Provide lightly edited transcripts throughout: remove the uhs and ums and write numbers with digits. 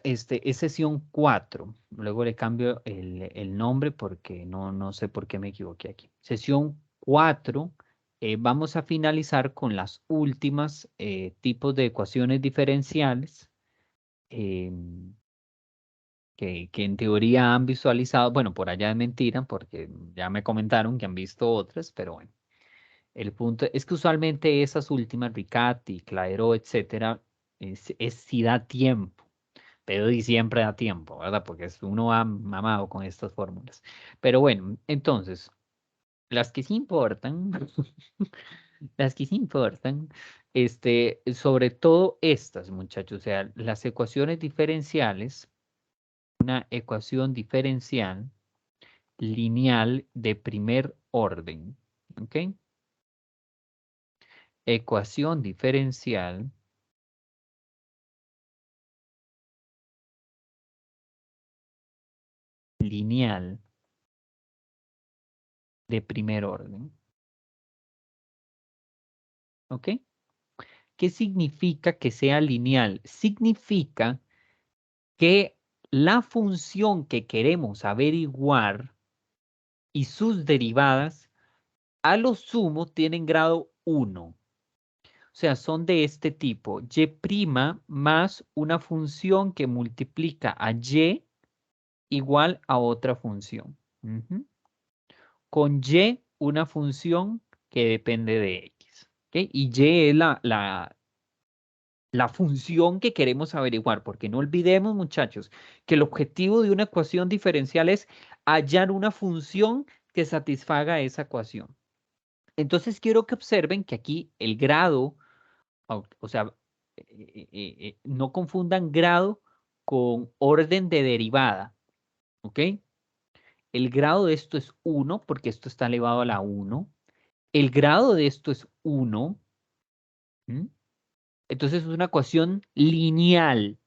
es sesión 4. Luego le cambio el nombre porque no sé por qué me equivoqué aquí. Sesión 4. Vamos a finalizar con las últimas tipos de ecuaciones diferenciales em, que en teoría han visualizado. Bueno, por allá es mentira porque ya me comentaron que han visto otras, pero bueno. El punto es que usualmente esas últimas, Riccati, Clairaut, etcétera, es si da tiempo. Pero y siempre da tiempo, ¿verdad? Porque uno va mamado con estas fórmulas. Pero bueno, entonces, las que sí importan, las que sí importan, sobre todo estas, muchachos, o sea, las ecuaciones diferenciales, una ecuación diferencial lineal de primer orden, ¿ok? Ecuación diferencial lineal de primer orden, ¿ok? ¿Qué significa que sea lineal? Significa que la función que queremos averiguar y sus derivadas a lo sumo tienen grado 1. O sea, son de este tipo. Y' más una función que multiplica a y igual a otra función. Con y una función que depende de x. ¿Ok? Y y es la función que queremos averiguar, porque no olvidemos, muchachos, que el objetivo de una ecuación diferencial es hallar una función que satisfaga esa ecuación. Entonces quiero que observen que aquí el grado, o sea, no confundan grado con orden de derivada, ¿ok? El grado de esto es 1, porque esto está elevado a la 1. El grado de esto es 1. Entonces es una ecuación lineal.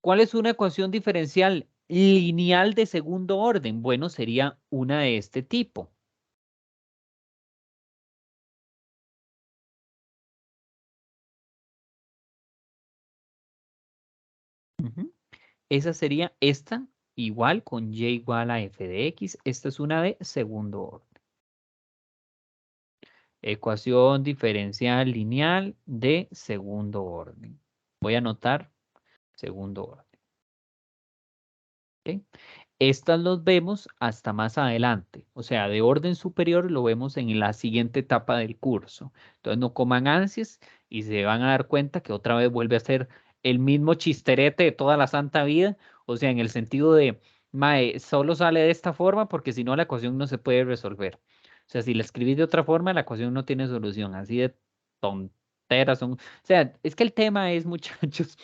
¿Cuál es una ecuación diferencial lineal de segundo orden? Bueno, sería una de este tipo. Ujú. Esa sería esta, igual con y igual a f de x. Esta es una de segundo orden. Ecuación diferencial lineal de segundo orden. Voy a anotar segundo orden. ¿Ok? Estas los vemos hasta más adelante, o sea, de orden superior lo vemos en la siguiente etapa del curso. Entonces no coman ansias y se van a dar cuenta que otra vez vuelve a ser el mismo chisterete de toda la santa vida, o sea, en el sentido de, mae, solo sale de esta forma porque si no la ecuación no se puede resolver. O sea, si la escribís de otra forma, la ecuación no tiene solución, así de tonteras son. O sea, es que el tema es, muchachos,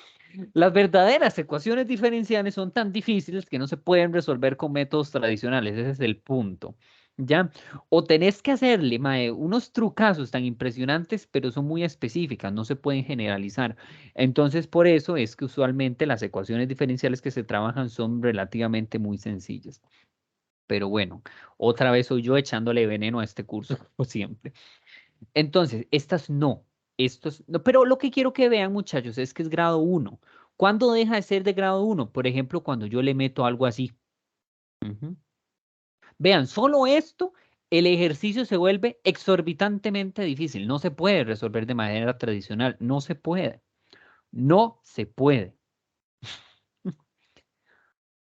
las verdaderas ecuaciones diferenciales son tan difíciles que no se pueden resolver con métodos tradicionales, ese es el punto. ¿Ya? O tenés que hacerle, mae, unos trucazos tan impresionantes, pero son muy específicas, no se pueden generalizar. Entonces, por eso es que usualmente las ecuaciones diferenciales que se trabajan son relativamente muy sencillas. Pero bueno, otra vez soy yo echándole veneno a este curso, como siempre. Entonces, estas no. Estos, no, pero lo que quiero que vean, muchachos, es que es grado 1. ¿Cuándo deja de ser de grado 1? Por ejemplo, cuando yo le meto algo así. Ujú. Vean, solo esto, el ejercicio se vuelve exorbitantemente difícil. No se puede resolver de manera tradicional. No se puede. No se puede.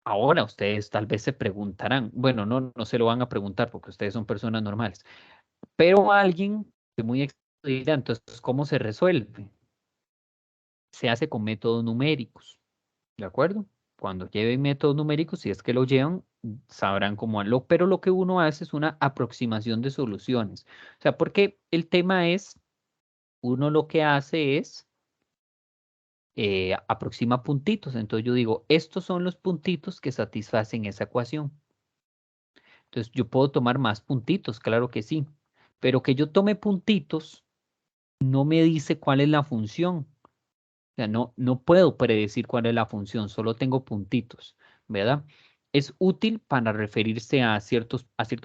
Ahora ustedes tal vez se preguntarán, bueno, no se lo van a preguntar porque ustedes son personas normales, pero alguien que muy dirá, entonces, ¿cómo se resuelve? Se hace con métodos numéricos, ¿de acuerdo? Cuando lleven métodos numéricos, si es que lo llevan, sabrán cómo hacerlo, pero lo que uno hace es una aproximación de soluciones. O sea, porque el tema es, uno lo que hace es aproxima puntitos. Entonces yo digo, estos son los puntitos que satisfacen esa ecuación. Entonces yo puedo tomar más puntitos, claro que sí, pero que yo tome puntitos no me dice cuál es la función. O sea, no puedo predecir cuál es la función, solo tengo puntitos, ¿verdad? Es útil para referirse a cierto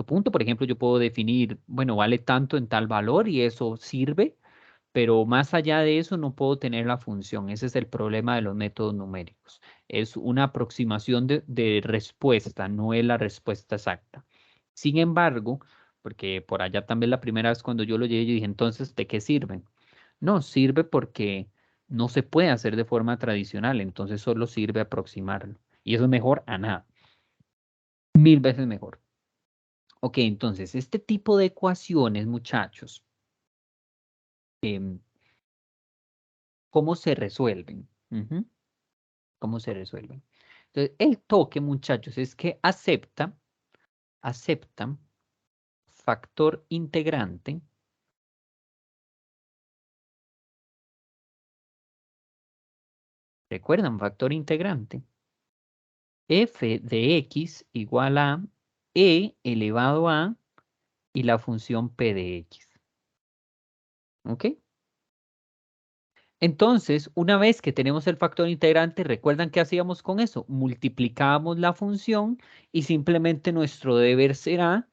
punto. Por ejemplo, yo puedo definir, bueno, vale tanto en tal valor y eso sirve, pero más allá de eso no puedo tener la función. Ese es el problema de los métodos numéricos. Es una aproximación de respuesta, no es la respuesta exacta. Sin embargo, porque por allá también la primera vez cuando yo lo llegué, yo dije, entonces, ¿de qué sirven? No, sirve porque no se puede hacer de forma tradicional, entonces solo sirve aproximarlo. Y eso es mejor a nada. 1000 veces mejor. Ok, entonces, este tipo de ecuaciones, muchachos, em, ¿cómo se resuelven? Ujú, ¿cómo se resuelven? Entonces, el toque, muchachos, es que aceptan factor integrante. ¿Recuerdan factor integrante? F de x igual a e elevado a y la función p de x. ¿Ok? Entonces, una vez que tenemos el factor integrante, ¿recuerdan qué hacíamos con eso? Multiplicábamos la función y simplemente nuestro deber será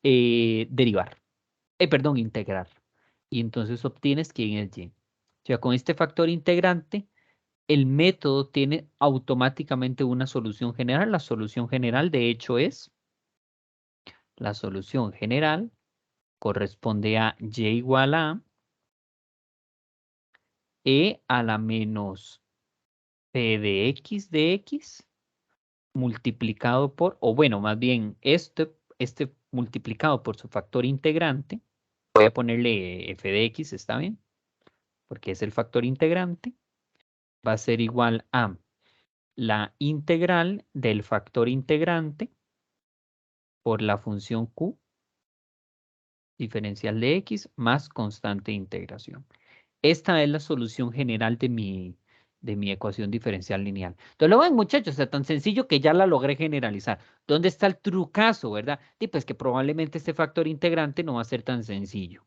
derivar. Perdón, integrar. Y entonces obtienes quién es y. O sea, con este factor integrante, el método tiene automáticamente una solución general. La solución general, de hecho, la solución general corresponde a y igual a e a la menos p de x multiplicado por, o bueno, más bien, este multiplicado por su factor integrante. Voy a ponerle f de x, ¿está bien? Porque es el factor integrante. Va a ser igual a la integral del factor integrante por la función q diferencial de x más constante de integración. Esta es la solución general de mi ecuación diferencial lineal. Entonces lo ven, muchachos, es tan sencillo que ya la logré generalizar. ¿Dónde está el trucazo, verdad? Y pues que probablemente este factor integrante no va a ser tan sencillo,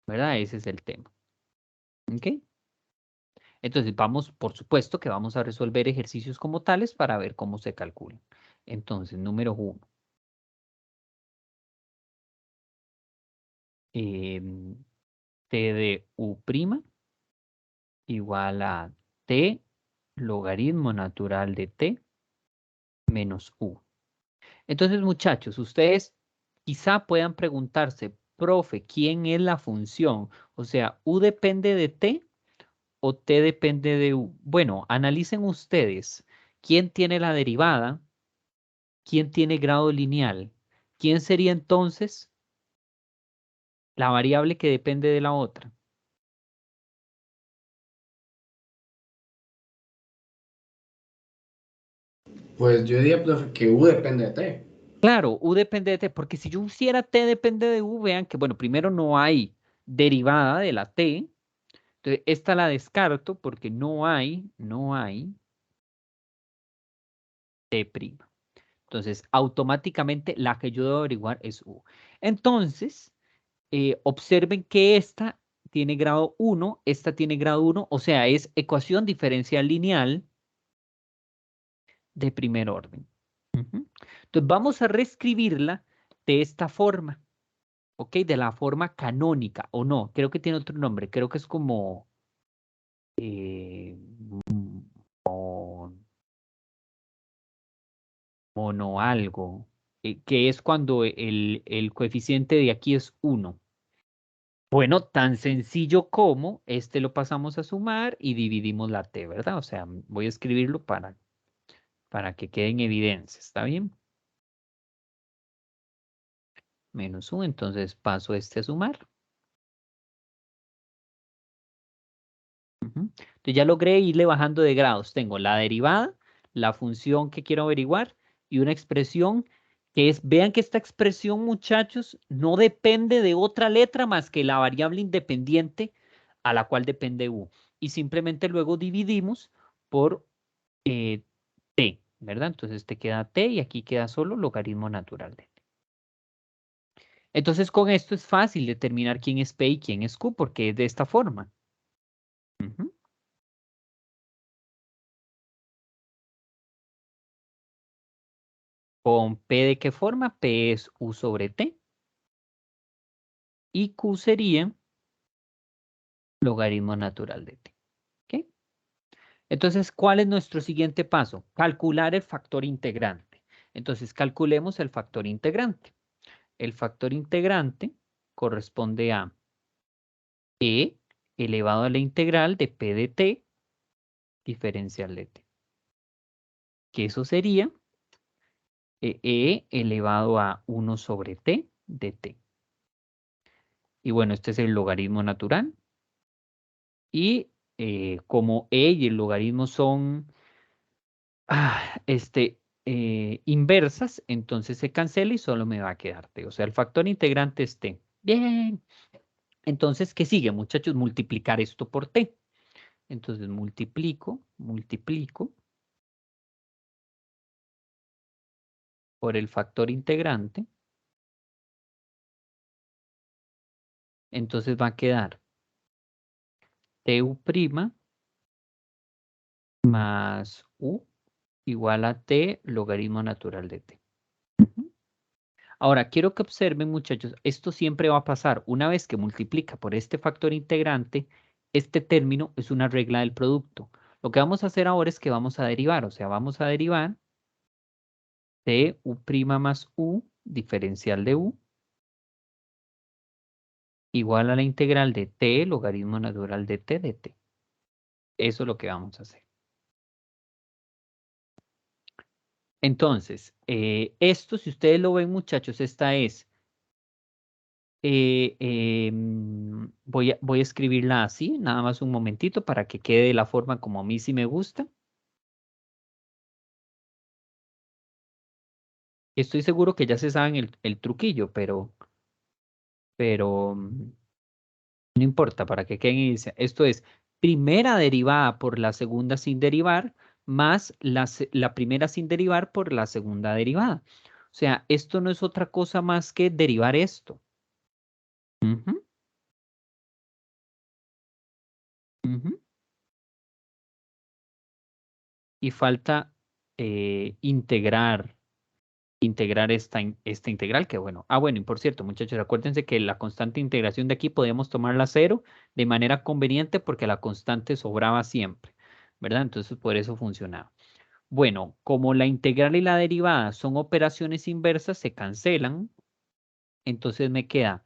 ¿verdad? Ese es el tema. ¿Ok? Entonces vamos, por supuesto que vamos a resolver ejercicios como tales para ver cómo se calculan. Entonces, número 1. T de u' igual a t logaritmo natural de t menos u. Entonces, muchachos, ustedes quizá puedan preguntarse, profe, ¿quién es la función? O sea, ¿u depende de t o t depende de u? Bueno, analicen ustedes quién tiene la derivada, quién tiene grado lineal, quién sería entonces la variable que depende de la otra. Pues yo diría, profe, que U depende de T. Claro, u depende de t, porque si yo pusiera t depende de u, vean que, bueno, primero no hay derivada de la t, entonces esta la descarto porque no hay t'. Entonces, automáticamente la que yo debo averiguar es u. Entonces, observen que esta tiene grado 1, esta tiene grado 1, o sea, es ecuación diferencial lineal de primer orden. Entonces, vamos a reescribirla de esta forma, ¿ok? De la forma canónica, o no, creo que tiene otro nombre, creo que es como eh, mono algo, que es cuando el coeficiente de aquí es 1. Bueno, tan sencillo como este lo pasamos a sumar y dividimos la t, ¿verdad? O sea, voy a escribirlo para que quede en evidencia, ¿está bien? Menos 1, entonces paso este a sumar. Entonces ya logré irle bajando de grados. Tengo la derivada, la función que quiero averiguar y una expresión que es, vean que esta expresión, muchachos, no depende de otra letra más que la variable independiente a la cual depende u. Y simplemente luego dividimos por t, ¿verdad? Entonces te queda t y aquí queda solo logaritmo natural de t. Entonces con esto es fácil determinar quién es p y quién es q porque es de esta forma. ¿Con p de qué forma? P es u sobre t. Y q sería logaritmo natural de t. ¿Ok? Entonces, ¿cuál es nuestro siguiente paso? Calcular el factor integrante. Entonces, calculemos el factor integrante. El factor integrante corresponde a e elevado a la integral de p de t diferencial de t. Que eso sería elevado a 1 sobre t de t. Y bueno, este es el logaritmo natural. Y como y el logaritmo son inversas, entonces se cancela y solo me va a quedar t. O sea, el factor integrante es t. Bien. Entonces, ¿qué sigue, muchachos? Multiplicar esto por t. Entonces, multiplico por el factor integrante. Entonces va a quedar tu' más u igual a t logaritmo natural de t. Ahora, quiero que observen, muchachos, esto siempre va a pasar. Una vez que multiplica por este factor integrante, este término es una regla del producto. Lo que vamos a hacer ahora es que vamos a derivar, o sea, vamos a derivar tu' más u, diferencial de u, igual a la integral de t logaritmo natural de t de t. Eso es lo que vamos a hacer. Entonces, esto, si ustedes lo ven, muchachos, esta es voy a escribirla así, nada más un momentito para que quede de la forma como a mí sí me gusta. Estoy seguro que ya se saben el truquillo, pero no importa, para que queden en esto es primera derivada por la segunda sin derivar, más la primera sin derivar por la segunda derivada. O sea, esto no es otra cosa más que derivar esto. Ujú, ujú. Y falta integrar esta integral, que bueno. Ah, bueno, y por cierto, muchachos, acuérdense que la constante de integración de aquí podemos tomarla a cero de manera conveniente porque la constante sobraba siempre, ¿verdad? Entonces, por eso funcionaba. Bueno, como la integral y la derivada son operaciones inversas, se cancelan. Entonces me queda,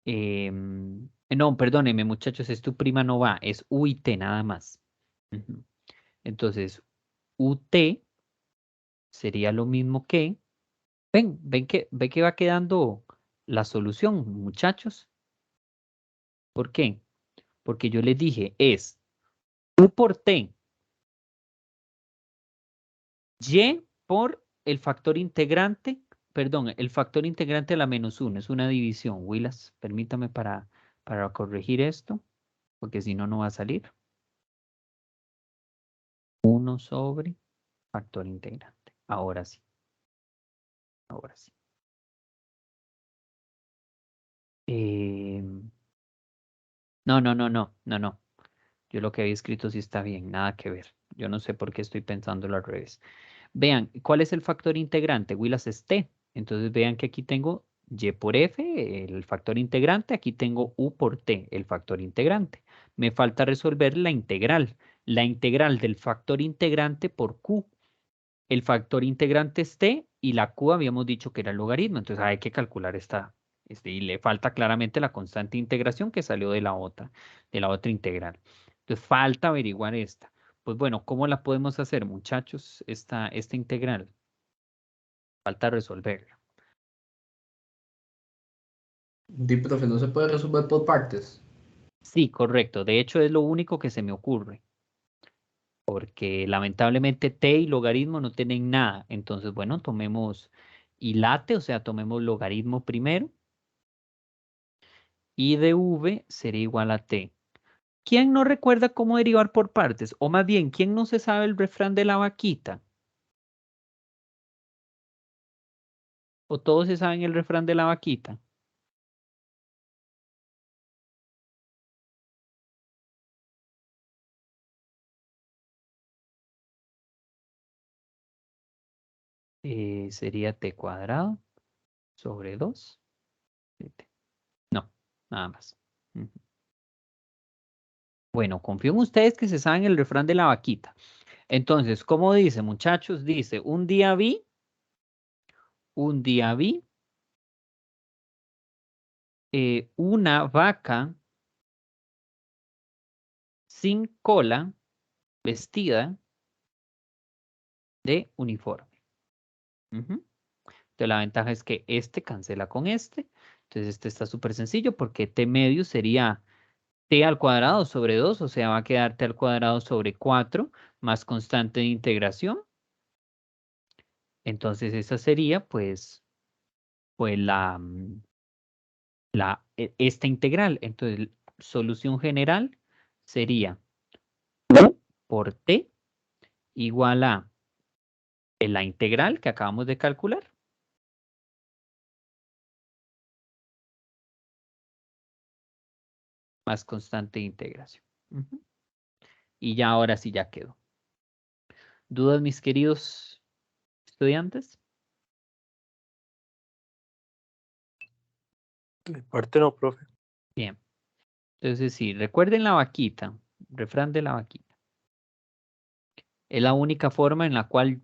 no, perdónenme, muchachos, es tu prima no va, es u y t nada más. Ujú. Entonces, ut sería lo mismo que, ven que va quedando la solución, muchachos. ¿Por qué? Porque yo les dije, es u por t, y por el factor integrante, perdón, el factor integrante de la menos 1, es una división. Willas, permítame para corregir esto, porque si no, no va a salir. 1 sobre factor integrante. Ahora sí, ahora sí. No, no, no, no, no, no. Yo lo que había escrito sí está bien, nada que ver. Yo no sé por qué estoy pensándolo al revés. Vean, ¿cuál es el factor integrante? Willas es t. Entonces vean que aquí tengo y por f, el factor integrante. Aquí tengo u por t, el factor integrante. Me falta resolver la integral. La integral del factor integrante por q. El factor integrante es t y la q habíamos dicho que era el logaritmo. Entonces hay que calcular esta. Y le falta claramente la constante de integración que salió de la otra integral. Entonces falta averiguar esta. Pues bueno, ¿cómo la podemos hacer, muchachos, esta integral? Falta resolverla. Di, profe, no se puede resolver por partes. Sí, correcto. De hecho, es lo único que se me ocurre. Porque lamentablemente t y logaritmo no tienen nada. Entonces, bueno, tomemos late, o sea, tomemos logaritmo primero. Y de v sería igual a t. ¿Quién no recuerda cómo derivar por partes? O más bien, ¿quién no se sabe el refrán de la vaquita? ¿O todos se saben el refrán de la vaquita? Sería t cuadrado sobre 2. No, nada más. Ujú. Bueno, confío en ustedes que se saben el refrán de la vaquita. Entonces, ¿cómo dice, muchachos? Dice, un día vi una vaca sin cola vestida de uniforme. Ujú. Entonces, la ventaja es que este cancela con este. Entonces, este está súper sencillo porque t medio sería t al cuadrado sobre 2, o sea, va a quedar t al cuadrado sobre 4 más constante de integración. Entonces, esa sería, pues esta integral. Entonces, solución general sería U por t igual a la integral que acabamos de calcular más constante de integración. Ujú. Y ya ahora sí ya quedó. ¿Dudas, mis queridos estudiantes? De parte no, profe. Bien. Entonces sí, recuerden la vaquita, refrán de la vaquita. Es la única forma en la cual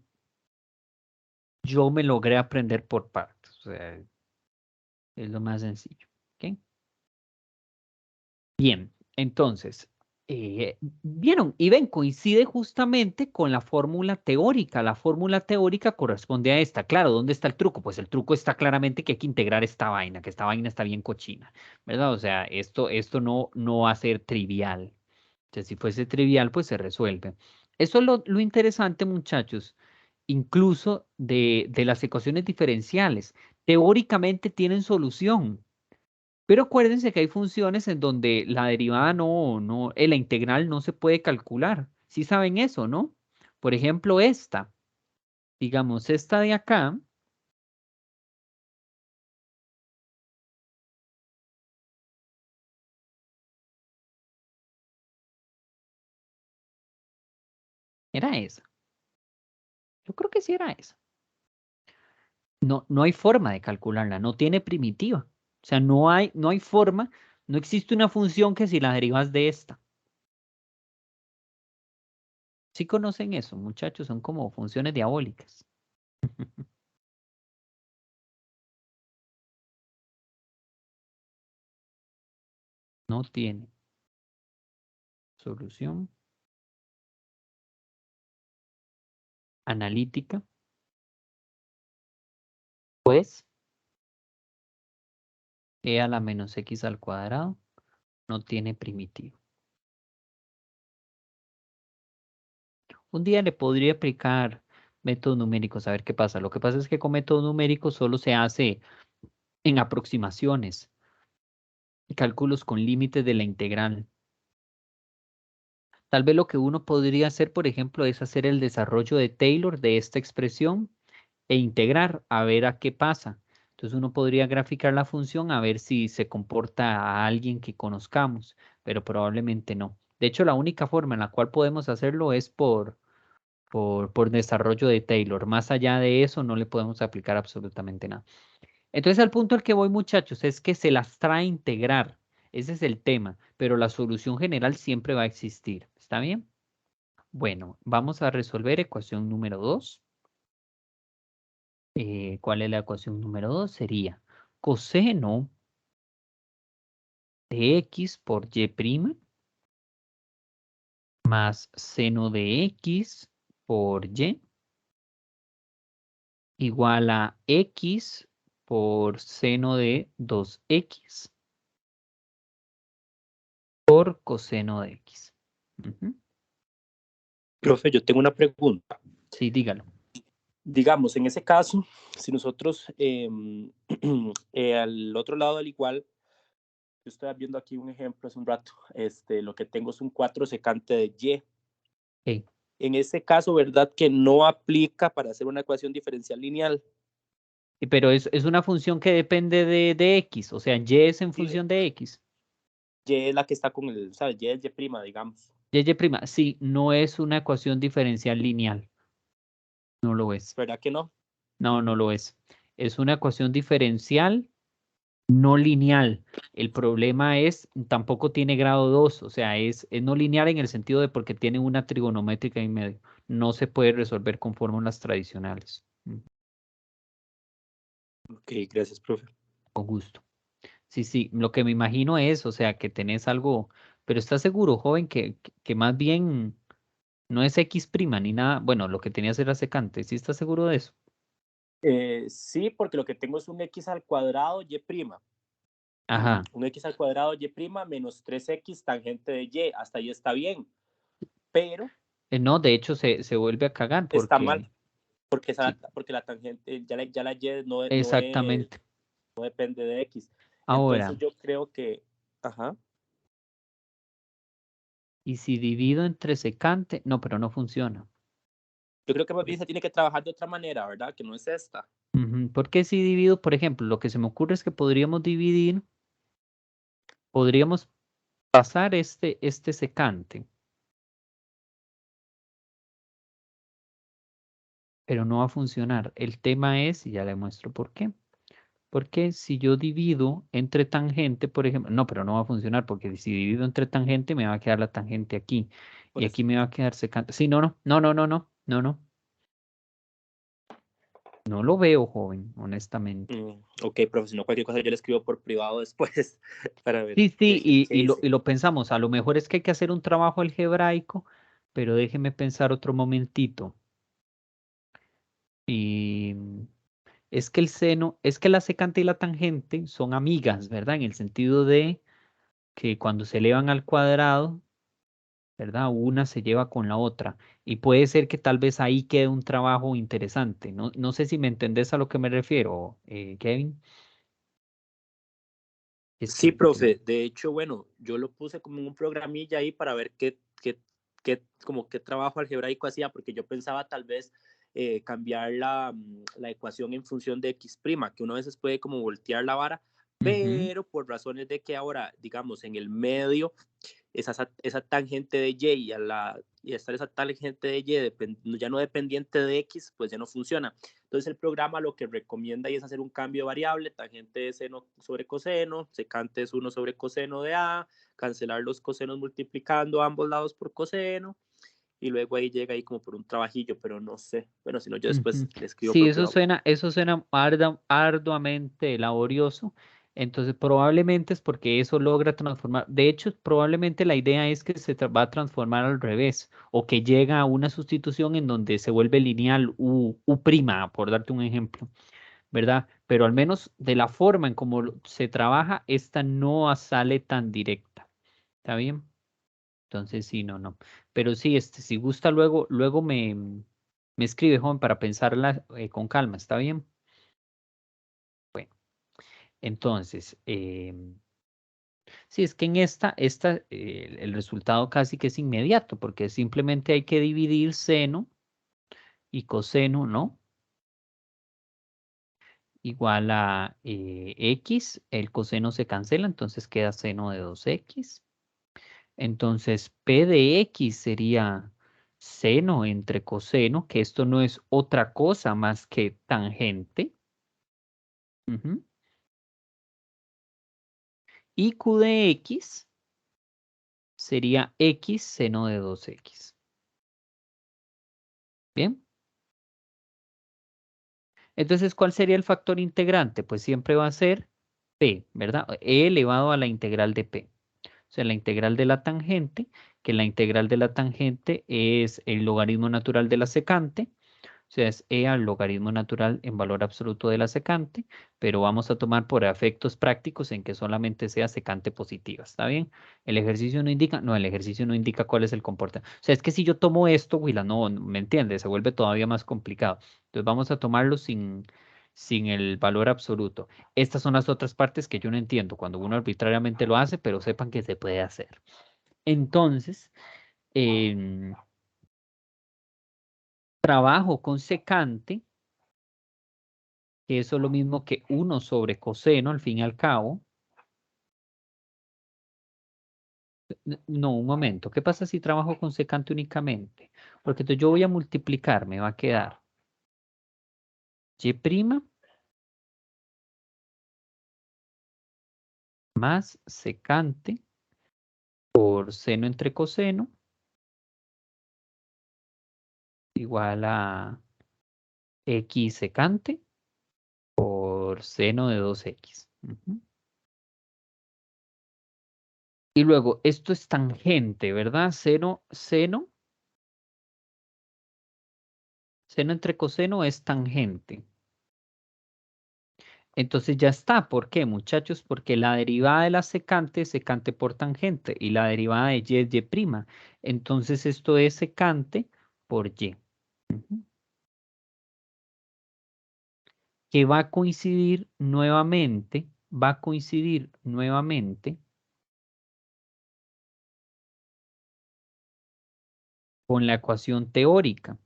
yo me logré aprender por partes. O sea, es lo más sencillo. ¿Ok? Bien, entonces, vieron, y ven, coincide justamente con la fórmula teórica. La fórmula teórica corresponde a esta. Claro, ¿dónde está el truco? Pues el truco está claramente que hay que integrar esta vaina, que esta vaina está bien cochina, ¿verdad? O sea, esto no va a ser trivial. Entonces, si fuese trivial, pues se resuelve. Eso es lo interesante, muchachos, incluso de las ecuaciones diferenciales. Teóricamente tienen solución. Pero acuérdense que hay funciones en donde la derivada la integral no se puede calcular. ¿Sí saben eso, no? Por ejemplo, esta. Digamos, esta de acá. Era esa. Yo creo que sí era esa. No hay forma de calcularla, no tiene primitiva. O sea, no hay forma, no existe una función que si la derivas de esta. ¿Sí conocen eso, muchachos? Son como funciones diabólicas. No tiene solución analítica, pues e a la menos x al cuadrado no tiene primitivo. Un día le podría aplicar métodos numéricos a ver qué pasa. Lo que pasa es que con métodos numéricos solo se hace en aproximaciones, cálculos con límites de la integral. Tal vez lo que uno podría hacer, por ejemplo, es hacer el desarrollo de Taylor de esta expresión e integrar a ver a qué pasa. Entonces uno podría graficar la función a ver si se comporta a alguien que conozcamos, pero probablemente no. De hecho, la única forma en la cual podemos hacerlo es por desarrollo de Taylor. Más allá de eso, no le podemos aplicar absolutamente nada. Entonces, al punto al que voy, muchachos, es que se las trae a integrar. Ese es el tema, pero la solución general siempre va a existir. ¿Está bien? Bueno, vamos a resolver ecuación número 2. ¿Cuál es la ecuación número 2? Sería coseno de x por y' más seno de x por y igual a x por seno de 2x por coseno de x. Ujú. Profe, yo tengo una pregunta. Sí, dígalo. Digamos, en ese caso, si nosotros al otro lado al igual, yo estoy viendo aquí un ejemplo hace un rato, lo que tengo es un 4 secante de y. Okay. En ese caso, ¿verdad que no aplica para hacer una ecuación diferencial lineal? Pero es una función que depende de x, o sea, y es en Sí, función de x. y es la que está con el, ¿sabes? Y es y prima, digamos. Y', sí, no es una ecuación diferencial lineal. No lo es. ¿Verdad que no? No lo es. Es una ecuación diferencial no lineal. El problema es, tampoco tiene grado 2, o sea, es no lineal en el sentido de porque tiene una trigonométrica en medio. No se puede resolver con fórmulas tradicionales. Ok, gracias, profe. Con gusto. Sí, sí, lo que me imagino es, o sea, que tenés algo, pero ¿estás seguro, joven, que más bien no es X' ni nada? Bueno, lo que tenías era secante, ¿sí estás seguro de eso? Sí, porque lo que tengo es un x al cuadrado y'. Ajá. Un x al cuadrado y' menos 3x tangente de y. Hasta ahí está bien. Pero No, de hecho se vuelve a cagar está mal, porque, porque sí, porque la tangente, ya la y exactamente. no depende de x. Ahora, Entonces yo creo que, ajá, y si divido entre secante, no, pero no funciona. yo creo que más bien se tiene que trabajar de otra manera, ¿verdad? Que no es esta. Porque si divido, por ejemplo, lo que se me ocurre es que podríamos dividir, podríamos pasar este secante, pero no va a funcionar. El tema es, y ya le muestro por qué. Porque si yo divido entre tangente, por ejemplo, no, pero no va a funcionar porque si divido entre tangente me va a quedar la tangente aquí Por y eso. aquí me va a quedar secante. Sí, no, no, no, no, no, no, no, no. No lo veo, joven, honestamente. Ok, profe, si no cualquier cosa yo le escribo por privado después para ver Sí, sí, qué dice. y lo pensamos. A lo mejor es que hay que hacer un trabajo algebraico, pero déjeme pensar otro momentito. Y es que el seno, es que la secante y la tangente son amigas, ¿verdad? En el sentido de que cuando se elevan al cuadrado, ¿verdad? Una se lleva con la otra. Y puede ser que tal vez ahí quede un trabajo interesante. No, no sé si me entendés a lo que me refiero, Kevin. Es Sí, que profe, de hecho, bueno, yo lo puse como en un programilla ahí para ver como qué trabajo algebraico hacía, porque yo pensaba tal vez cambiar la ecuación en función de x', que uno a veces puede como voltear la vara, ujú, pero por razones de que ahora, digamos, en el medio esa tangente de y, y estar esa tangente de y ya no dependiente de x, pues ya no funciona. Entonces el programa lo que recomienda es hacer un cambio de variable, tangente de seno sobre coseno, secante es 1 sobre coseno de a, cancelar los cosenos multiplicando ambos lados por coseno, y luego ahí llega ahí como por un trabajillo, pero no sé. Bueno, si no, yo después ujú. le escribo Sí, por privado. eso suena arduamente laborioso. Entonces, probablemente es porque eso logra transformar. De hecho, probablemente la idea es que va a transformar al revés o que llega a una sustitución en donde se vuelve lineal U', por darte un ejemplo. ¿Verdad? Pero al menos de la forma en cómo se trabaja, esta no sale tan directa. ¿Está bien? Entonces, sí, no, no. Pero sí, si gusta, luego me escribe, joven, para pensarla con calma. ¿Está bien? Bueno, entonces, sí, es que en el resultado casi que es inmediato, porque simplemente hay que dividir seno y coseno, ¿no? Igual a x, el coseno se cancela, entonces queda seno de 2x. Entonces, P de X sería seno entre coseno, que esto no es otra cosa más que tangente. Ujú. Y Q de X sería X seno de 2X. Bien. Entonces, ¿cuál sería el factor integrante? Pues siempre va a ser P, ¿verdad? E elevado a la integral de P. O sea, la integral de la tangente, que la integral de la tangente es el logaritmo natural de la secante. O sea, es e al logaritmo natural en valor absoluto de la secante, pero vamos a tomar por efectos prácticos en que solamente sea secante positiva, ¿está bien? El ejercicio no indica, no, el ejercicio no indica cuál es el comportamiento. O sea, es que si yo tomo esto, Willa, no, ¿me entiendes? Se vuelve todavía más complicado. Entonces vamos a tomarlo sin el valor absoluto. Estas son las otras partes que yo no entiendo cuando uno arbitrariamente lo hace, pero sepan que se puede hacer. Entonces, em, trabajo con secante, que eso es lo mismo que 1 sobre coseno, al fin y al cabo. No, un momento. ¿Qué pasa si trabajo con secante únicamente? Porque entonces yo voy a multiplicar, me va a quedar y' más secante por seno entre coseno igual a x secante por seno de 2x. Y luego, esto es tangente, ¿verdad? Seno entre coseno es tangente. Entonces ya está. ¿Por qué, muchachos? Porque la derivada de la secante es secante por tangente y la derivada de y es y'. Entonces esto es secante por y. Que va a coincidir nuevamente con la ecuación teórica.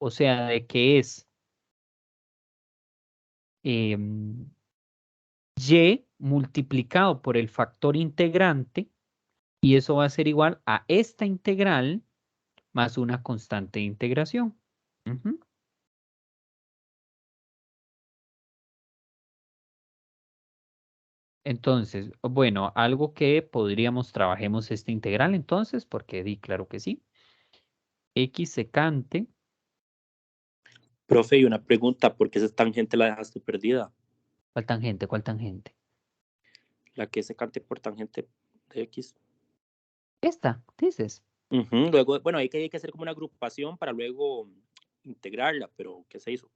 O sea, de que es y multiplicado por el factor integrante y eso va a ser igual a esta integral más una constante de integración. Entonces, bueno, algo que podríamos, trabajemos esta integral entonces, porque di, claro que sí. X secante. Profe, y una pregunta, ¿por qué esa tangente la dejaste perdida? ¿Cuál tangente? ¿Cuál tangente? La que es secante por tangente de X. Esta, dices. Luego, bueno, hay que hacer como una agrupación para luego integrarla, pero ¿qué se hizo?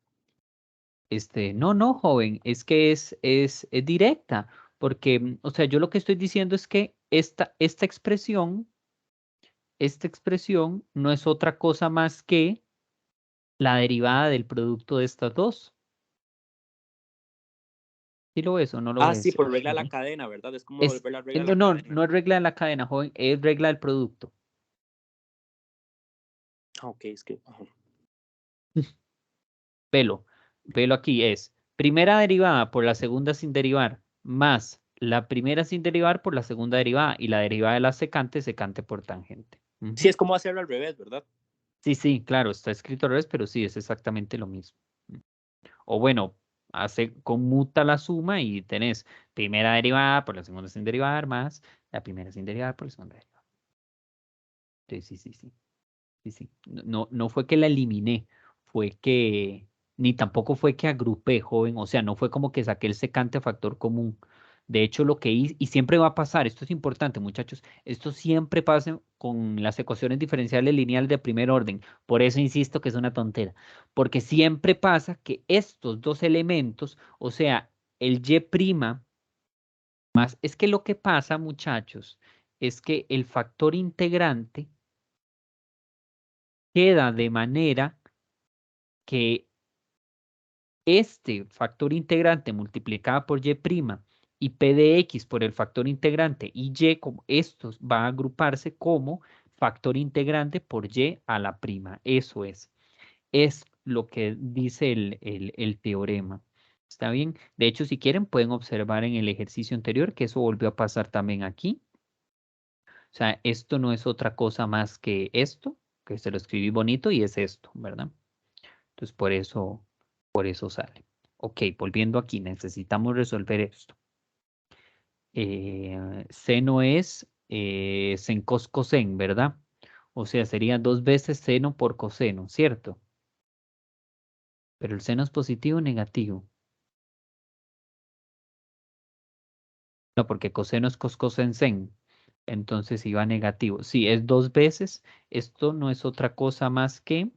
No, joven, es que es directa, porque, o sea, yo lo que estoy diciendo es que esta expresión no es otra cosa más que la derivada del producto de estas dos. ¿Sí lo ves o no lo Ah, sí, ves? por regla de la cadena, ¿verdad? Es como volver la regla de No, la no, cadena. no es regla de la cadena, joven, es regla del producto. Ah, ok, es que... Velo aquí, es primera derivada por la segunda sin derivar, más la primera sin derivar por la segunda derivada, y la derivada de la secante, secante por tangente. Sí, es como hacerlo al revés, ¿verdad? Sí, claro, está escrito al revés, pero sí, es exactamente lo mismo. O bueno, conmuta la suma y tenés primera derivada por la segunda sin derivar, más la primera sin derivar por la segunda derivada. Sí. No fue que la eliminé, fue que, ni tampoco fue que agrupé, joven, o sea, no fue como que saqué el secante factor común. De hecho, lo que hice, y siempre va a pasar, esto es importante, muchachos, esto siempre pasa con las ecuaciones diferenciales lineales de primer orden. Por eso insisto que es una tontera, porque siempre pasa que estos dos elementos, o sea, el y' más, es que lo que pasa, muchachos, es que el factor integrante queda de manera que este factor integrante multiplicado por y' y p de x por el factor integrante y y, como estos va a agruparse como factor integrante por y a la prima. Eso es lo que dice el teorema. ¿Está bien? De hecho, si quieren, pueden observar en el ejercicio anterior que eso volvió a pasar también aquí. O sea, esto no es otra cosa más que esto, que se lo escribí bonito y es esto, ¿verdad? Entonces, por eso sale. Ok, volviendo aquí, necesitamos resolver esto. Seno es sen cos cosen, ¿verdad? O sea, sería 2 veces seno por coseno, ¿cierto? Pero el seno es positivo o negativo. No, porque coseno es cos cosen sen. Entonces iba negativo. Sí, es 2 veces. Esto no es otra cosa más que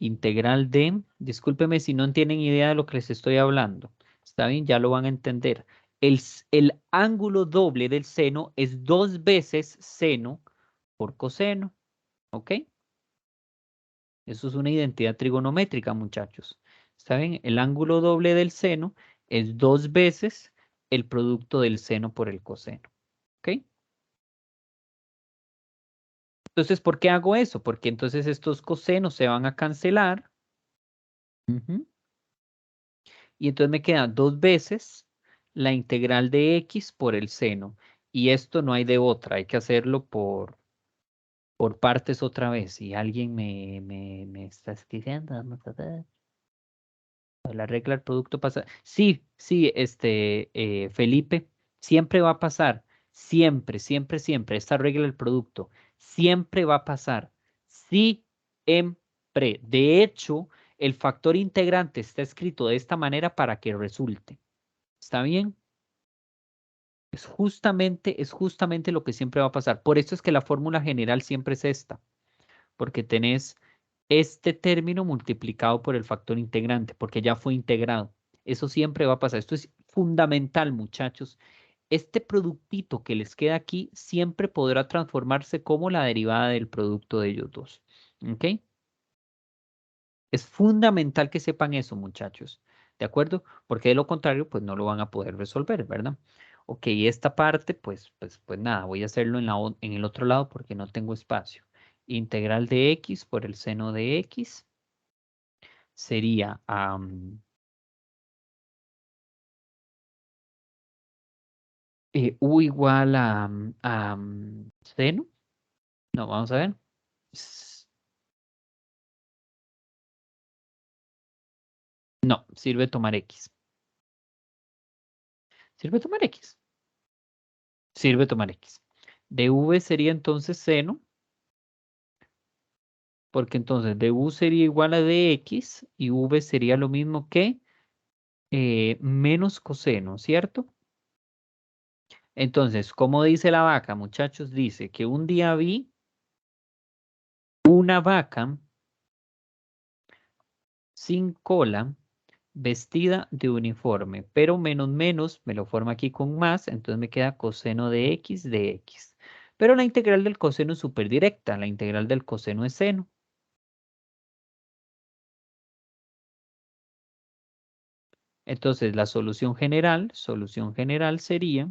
integral de, discúlpeme si no tienen idea de lo que les estoy hablando. Está bien, ya lo van a entender. El ángulo doble del seno es 2 veces seno por coseno. ¿Ok? Eso es una identidad trigonométrica, muchachos. ¿Está bien? El ángulo doble del seno es 2 veces el producto del seno por el coseno. ¿Ok? Entonces, ¿por qué hago eso? Porque entonces estos cosenos se van a cancelar. Y entonces me queda 2 veces la integral de x por el seno. Y esto no hay de otra, hay que hacerlo por partes otra vez. Si alguien me está diciendo, vamos a ver. La regla del producto pasa. Sí, Felipe, Siempre va a pasar. Siempre, siempre, siempre. Esta regla del producto. Siempre va a pasar. Siempre. De hecho, el factor integrante está escrito de esta manera para que resulte. ¿Está bien? Es justamente lo que siempre va a pasar. Por eso es que la fórmula general siempre es esta. Porque tenés este término multiplicado por el factor integrante, porque ya fue integrado. Eso siempre va a pasar. Esto es fundamental, muchachos. Este productito que les queda aquí siempre podrá transformarse como la derivada del producto de ellos dos. ¿Ok? Es fundamental que sepan eso, muchachos. ¿De acuerdo? Porque de lo contrario, pues no lo van a poder resolver, ¿verdad? Ok, esta parte, pues nada, voy a hacerlo en el otro lado porque no tengo espacio. Integral de x por el seno de x sería u igual a seno. No, vamos a ver. No, sirve tomar x. Sirve tomar x. Sirve tomar x. dv sería entonces seno, porque entonces du sería igual a dx y v sería lo mismo que menos coseno, ¿cierto? Entonces, ¿cómo dice la vaca, muchachos? Dice que un día vi una vaca sin cola vestida de uniforme, pero menos menos me lo forma aquí con más, entonces me queda coseno de x de x. Pero la integral del coseno es súper directa, la integral del coseno es seno. Entonces la solución general sería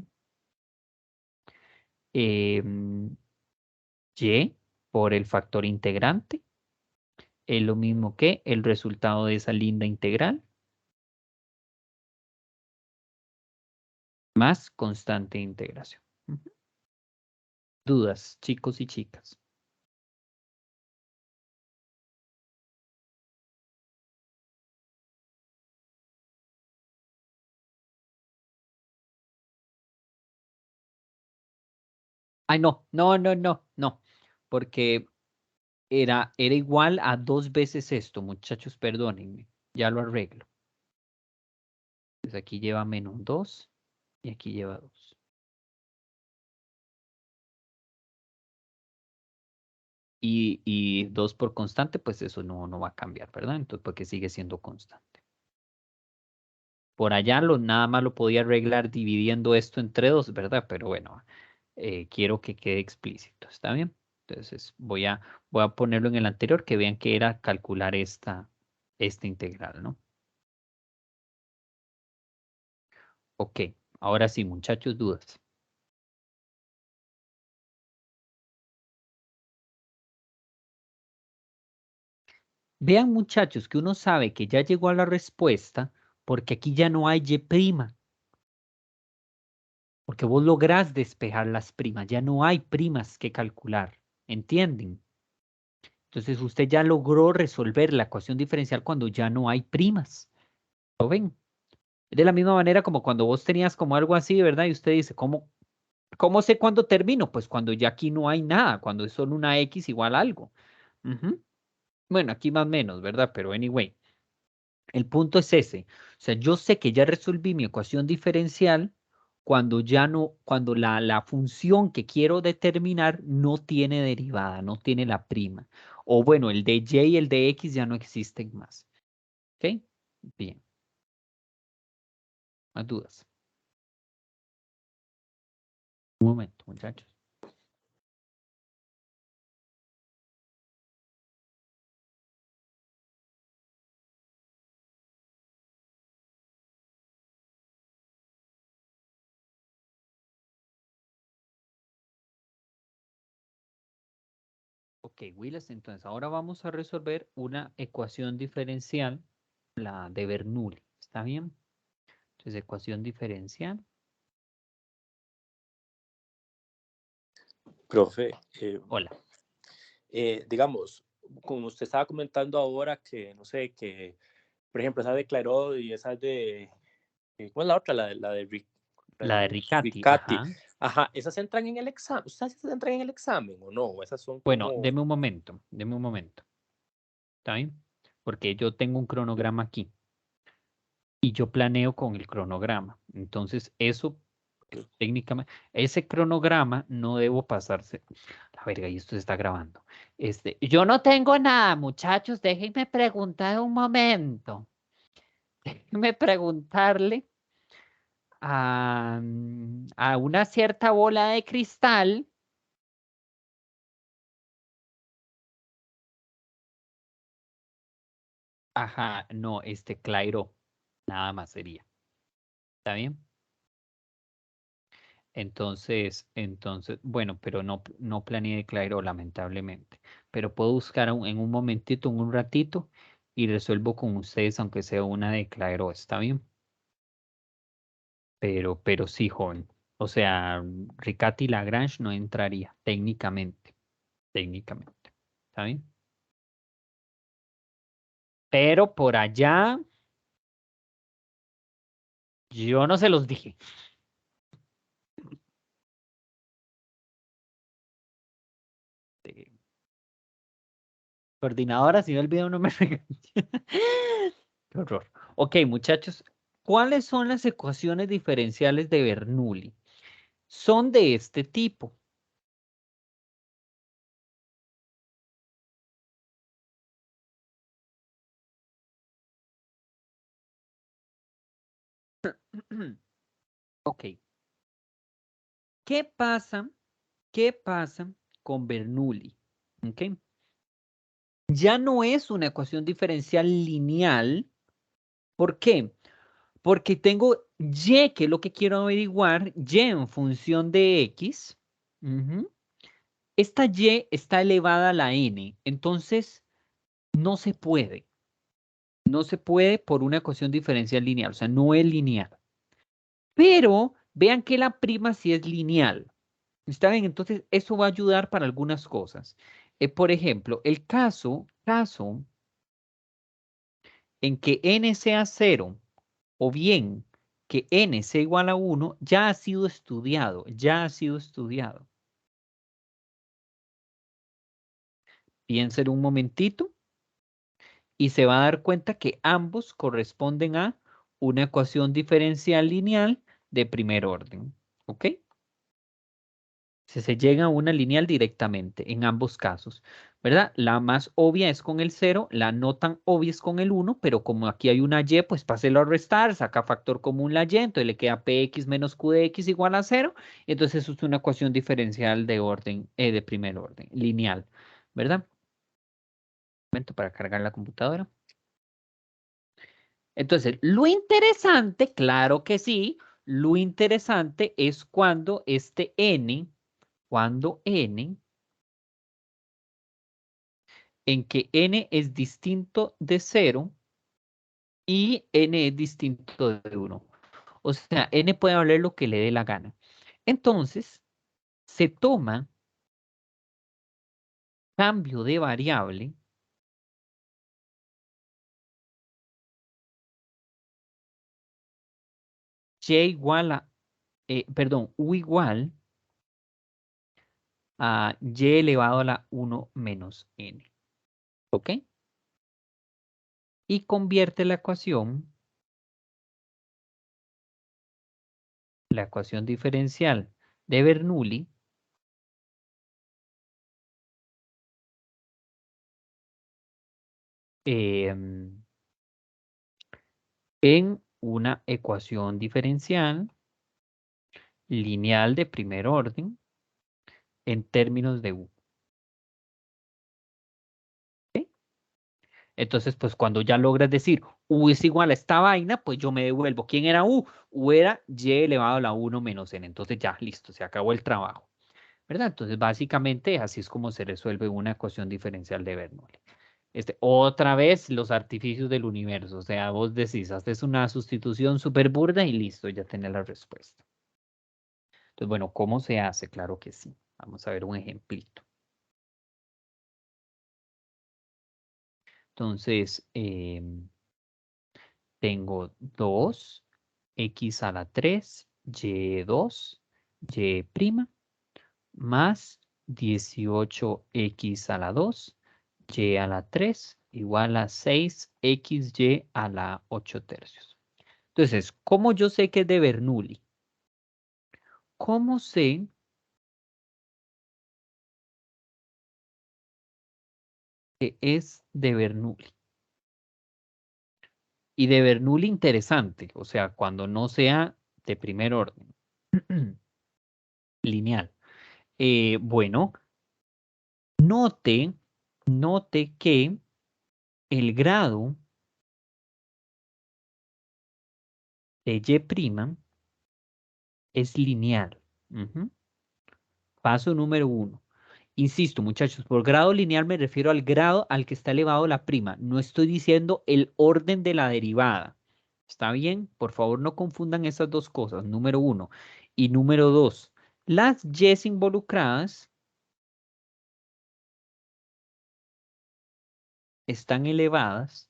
y por el factor integrante, es lo mismo que el resultado de esa linda integral, más constante de integración. ¿Dudas, chicos y chicas? Ay, no, porque era igual a 2 veces esto, muchachos, perdónenme, ya lo arreglo. Pues aquí lleva menos 2 y aquí lleva 2. Y 2 por constante, pues eso no va a cambiar, ¿verdad? Entonces, porque sigue siendo constante. Por allá nada más lo podía arreglar dividiendo esto entre 2, ¿verdad? Pero bueno, quiero que quede explícito, ¿está bien? Entonces voy a ponerlo en el anterior, que vean que era calcular esta integral, ¿no? Ok, ahora sí, muchachos, dudas. Vean, muchachos, que uno sabe que ya llegó a la respuesta porque aquí ya no hay y', porque vos lográs despejar las primas, ya no hay primas que calcular, ¿entienden? Entonces usted ya logró resolver la ecuación diferencial cuando ya no hay primas. ¿Lo ven? Es de la misma manera como cuando vos tenías como algo así, ¿verdad? Y usted dice, ¿cómo sé cuándo termino? Pues cuando ya aquí no hay nada, cuando es solo una X igual a algo. Bueno, aquí más o menos, ¿verdad? Pero anyway, el punto es ese. O sea, yo sé que ya resolví mi ecuación diferencial cuando ya no, cuando la función que quiero determinar no tiene derivada, no tiene la prima. O bueno, el de y y el de x ya no existen más. ¿Ok? Bien. ¿Más dudas? Un momento, muchachos. Ok, Willis, entonces ahora vamos a resolver una ecuación diferencial, la de Bernoulli. ¿Está bien? Entonces, ecuación diferencial. Profe, Hola. digamos, como usted estaba comentando ahora que, no sé, que, por ejemplo, esa de Clairaut y esa de, ¿cuál es la otra? La de La de Riccati, Riccati. ajá. Ajá, ¿esas entran en el examen? ¿Ustedes entran en el examen o no? ¿O esas son Bueno, como... deme un momento, deme un momento. ¿Está bien? Porque yo tengo un cronograma aquí y yo planeo con el cronograma. Entonces, eso técnicamente, ese cronograma no debo pasarse. La verga, y esto se está grabando. Yo no tengo nada, muchachos, déjenme preguntar un momento. Déjenme preguntarle a una cierta bola de cristal. Ajá, no, Clairo, nada más sería. ¿Está bien? Entonces, bueno, pero no planeé Clairo, lamentablemente. Pero puedo buscar en un momentito, en un ratito, y resuelvo con ustedes, aunque sea una de Clairo, ¿está bien? Pero sí, joven. O sea, Riccati y Lagrange no entraría técnicamente. Técnicamente. ¿Está bien? Pero por allá, yo no se los dije. Coordinadora, si no el video no me regañe. Qué horror. Ok, muchachos, ¿cuáles son las ecuaciones diferenciales de Bernoulli? Son de este tipo. Ok. ¿Qué pasa? ¿Qué pasa con Bernoulli? Ok. Ya no es una ecuación diferencial lineal. ¿Por qué? Porque tengo y, que es lo que quiero averiguar, y en función de x. Ujú. Esta y está elevada a la n. Entonces, no se puede. No se puede por una ecuación diferencial lineal. O sea, no es lineal. Pero vean que la prima sí es lineal. ¿Está bien? Entonces, eso va a ayudar para algunas cosas. Por ejemplo, el caso en que n sea 0 o bien que n sea igual a 1, ya ha sido estudiado, ya ha sido estudiado. Piensen un momentito y se va a dar cuenta que ambos corresponden a una ecuación diferencial lineal de primer orden. ¿Ok? Se llega a una lineal directamente en ambos casos, ¿verdad? La más obvia es con el 0, la no tan obvia es con el 1, pero como aquí hay una y, pues páselo a restar, saca factor común la y, entonces le queda px menos q de x igual a 0, entonces eso es una ecuación diferencial de orden, de primer orden, lineal, ¿verdad? Un momento para cargar la computadora. Entonces, lo interesante, claro que sí, lo interesante es cuando cuando n en que n es distinto de 0 y n es distinto de 1. O sea, n puede valer lo que le dé la gana. Entonces, se toma cambio de variable y igual a, perdón, u igual a y elevado a la 1 menos n. ¿Ok? Y convierte la ecuación diferencial de Bernoulli en una ecuación diferencial lineal de primer orden en términos de u. ¿Sí? Entonces, pues cuando ya logras decir u es igual a esta vaina, pues yo me devuelvo. ¿Quién era u? U era y elevado a la 1 menos n. Entonces ya, listo, se acabó el trabajo. ¿Verdad? Entonces, básicamente, así es como se resuelve una ecuación diferencial de Bernoulli. Otra vez los artificios del universo. O sea, vos decís, haces una sustitución súper burda y listo, ya tenés la respuesta. Entonces, bueno, ¿cómo se hace? Claro que sí. Vamos a ver un ejemplito. Entonces, tengo 2x a la 3 y2, y' más 18x a la 2, y a la 3, igual a 6xy a la 8 tercios. Entonces, ¿cómo yo sé que es de Bernoulli? ¿Cómo sé que es de Bernoulli? Y de Bernoulli interesante, o sea, cuando no sea de primer orden. Lineal. Bueno, note que el grado de y' es lineal. Paso número 1. Insisto, muchachos, por grado lineal me refiero al grado al que está elevado la prima. No estoy diciendo el orden de la derivada. ¿Está bien? Por favor, no confundan esas dos cosas. Número 1. Y número 2. Las y's involucradas están elevadas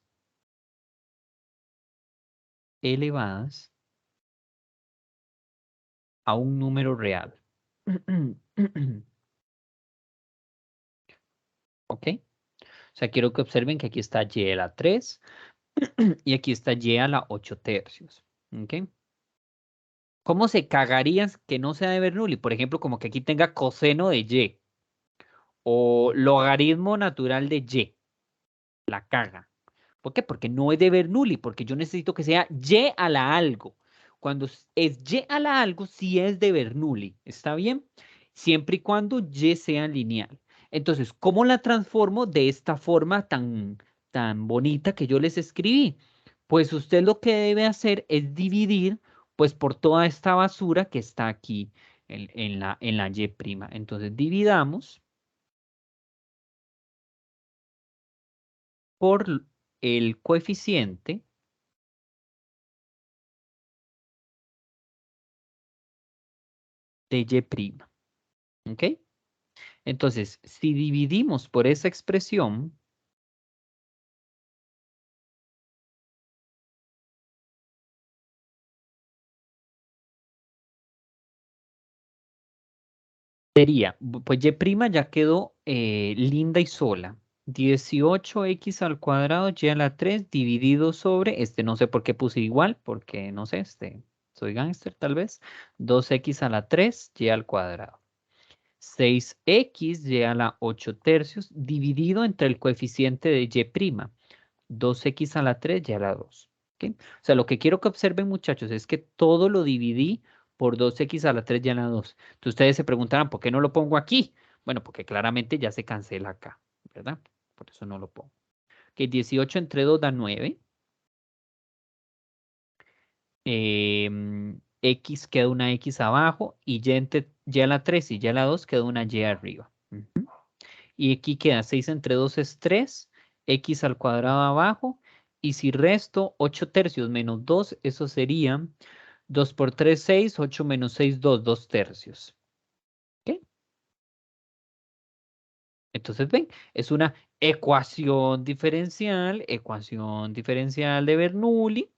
a un número real. ¿Ok? O sea, quiero que observen que aquí está y a la 3 y aquí está y a la 8 tercios. ¿Ok? ¿Cómo se cagarían que no sea de Bernoulli? Por ejemplo, como que aquí tenga coseno de y o logaritmo natural de y. La caga. ¿Por qué? Porque no es de Bernoulli, porque yo necesito que sea y a la algo. Cuando es y a la algo, sí es de Bernoulli. ¿Está bien? Siempre y cuando y sea lineal. Entonces, ¿cómo la transformo de esta forma tan bonita que yo les escribí? Pues usted lo que debe hacer es dividir pues por toda esta basura que está aquí en la y'. Entonces, dividamos por el coeficiente de y'. ¿Ok? Entonces, si dividimos por esa expresión, sería, pues y' ya quedó linda y sola. 18x al cuadrado y a la 3 dividido sobre, no sé por qué puse igual, porque no sé, soy gángster tal vez. 2x a la 3 y al cuadrado. 6x y a la 8 tercios dividido entre el coeficiente de y'. 2x a la 3 y a la 2. ¿Ok? O sea, lo que quiero que observen, muchachos, es que todo lo dividí por 2x a la 3 y a la 2. Entonces ustedes se preguntarán, ¿por qué no lo pongo aquí? Bueno, porque claramente ya se cancela acá, ¿verdad? Por eso no lo pongo. Ok, 18 entre 2 da 9. X queda una X abajo y y a la 3 y y a la 2 queda una Y arriba. Y aquí queda 6 entre 2 es 3, x al cuadrado abajo, y si resto 8 tercios menos 2, eso sería 2 por 3, 6, 8 menos 6, 2, 2 tercios. ¿Ok? Entonces, ven, es una ecuación diferencial de Bernoulli,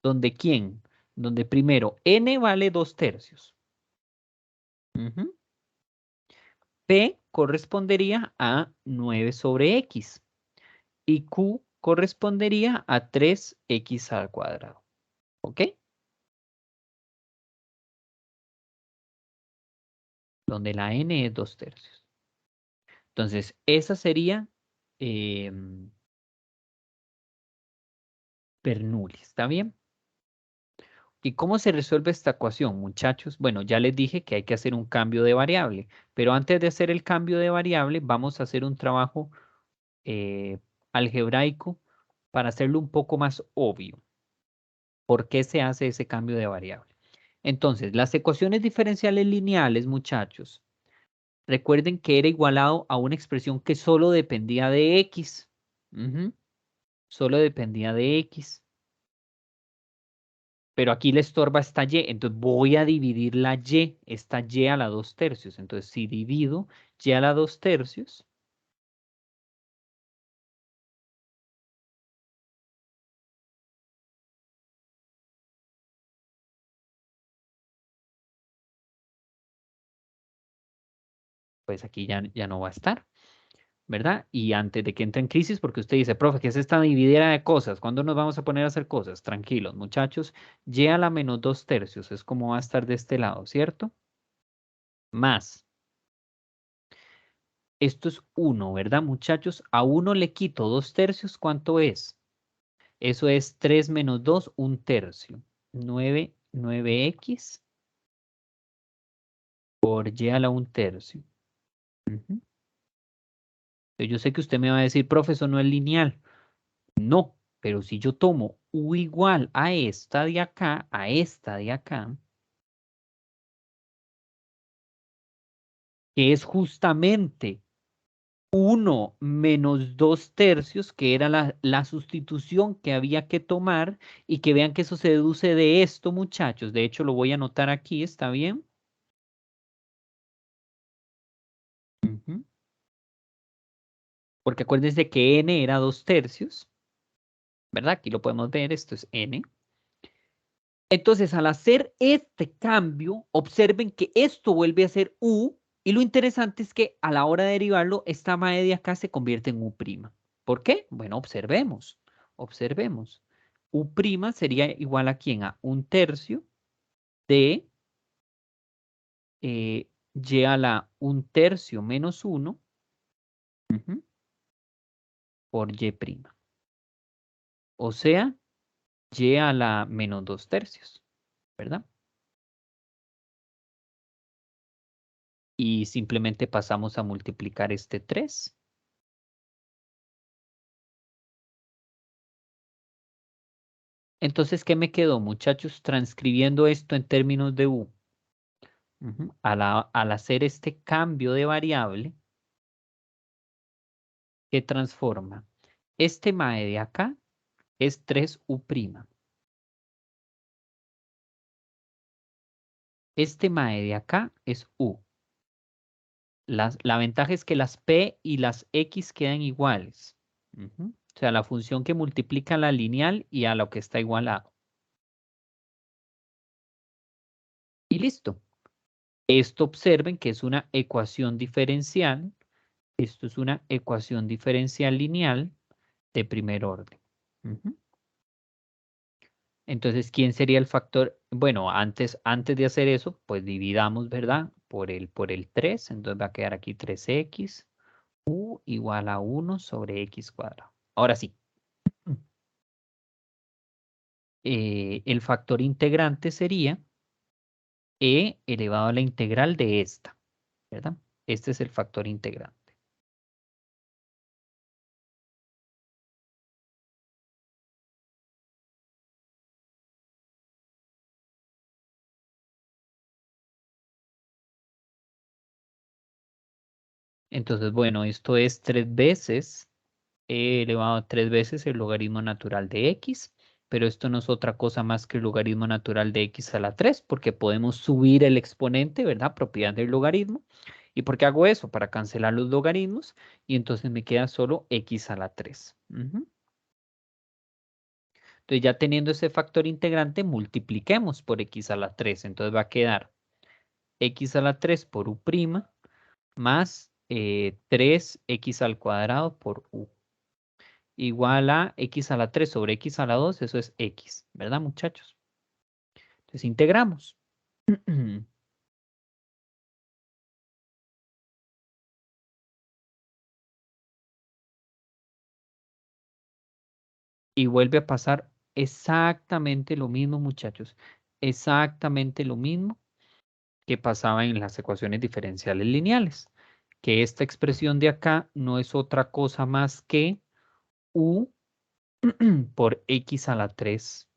donde ¿quién? Donde primero n vale 2 tercios. P correspondería a 9 sobre x. Y Q correspondería a 3x al cuadrado. ¿Ok? Donde la n es 2 tercios. Entonces, esa sería Bernoulli. ¿Está bien? ¿Y cómo se resuelve esta ecuación, muchachos? Bueno, ya les dije que hay que hacer un cambio de variable, pero antes de hacer el cambio de variable, vamos a hacer un trabajo algebraico para hacerlo un poco más obvio. ¿Por qué se hace ese cambio de variable? Entonces, las ecuaciones diferenciales lineales, muchachos, recuerden que era igualado a una expresión que solo dependía de x. Solo dependía de x. Pero aquí le estorba esta y, entonces voy a dividir esta y a la 2 tercios. Entonces, si divido y a la 2 tercios, pues aquí ya no va a estar, ¿verdad? Y antes de que entre en crisis, porque usted dice, profe, ¿qué es esta dividera de cosas? ¿Cuándo nos vamos a poner a hacer cosas? Tranquilos, muchachos. Y a la menos 2/3 es como va a estar de este lado, ¿cierto? Más. Esto es 1, ¿verdad, muchachos? A 1 le quito 2/3, ¿cuánto es? Eso es 3 menos 2, 1/3. 9x por y a la 1/3. Yo sé que usted me va a decir, profe, eso no es lineal. No, pero si yo tomo u igual a esta de acá, que es justamente 1 menos 2/3, que era la sustitución que había que tomar, y que vean que eso se deduce de esto, muchachos. De hecho, lo voy a anotar aquí, ¿está bien? Porque acuérdense que n era 2/3, ¿verdad? Aquí lo podemos ver, esto es n. Entonces, al hacer este cambio, observen que esto vuelve a ser u, y lo interesante es que a la hora de derivarlo, esta madre de acá se convierte en u'. ¿Por qué? Bueno, observemos. U' sería igual a ¿quién? A 1/3 de y a la 1/3 menos 1 por y'. O sea, y a la menos 2/3, ¿verdad? Y simplemente pasamos a multiplicar este 3. Entonces, ¿qué me quedó, muchachos? Transcribiendo esto en términos de u. Al hacer este cambio de variable, ¿qué transforma? Este mae de acá es 3u'. Este mae de acá es u. La ventaja es que las p y las x quedan iguales. O sea, la función que multiplica la lineal y a lo que está igualado. Y listo. Esto observen que es una ecuación diferencial. Esto es una ecuación diferencial lineal de primer orden. Entonces, ¿quién sería el factor? Bueno, antes de hacer eso, pues dividamos, ¿verdad? Por el 3. Entonces va a quedar aquí 3x u igual a 1 sobre x cuadrado. Ahora sí. El factor integrante sería e elevado a la integral de esta, ¿verdad? Este es el factor integrante. Entonces, bueno, esto es 3 veces e elevado a 3 veces el logaritmo natural de x, pero esto no es otra cosa más que el logaritmo natural de x a la 3, porque podemos subir el exponente, ¿verdad? Propiedad del logaritmo. ¿Y por qué hago eso? Para cancelar los logaritmos, y entonces me queda solo x a la 3. Entonces, ya teniendo ese factor integrante, multipliquemos por x a la 3. Entonces va a quedar x a la 3 por u' más 3x al cuadrado por u. Igual a x a la 3 sobre x a la 2, eso es x, ¿verdad, muchachos? Entonces integramos. Y vuelve a pasar exactamente lo mismo, muchachos. Exactamente lo mismo que pasaba en las ecuaciones diferenciales lineales. Que esta expresión de acá no es otra cosa más que u por x a la 3',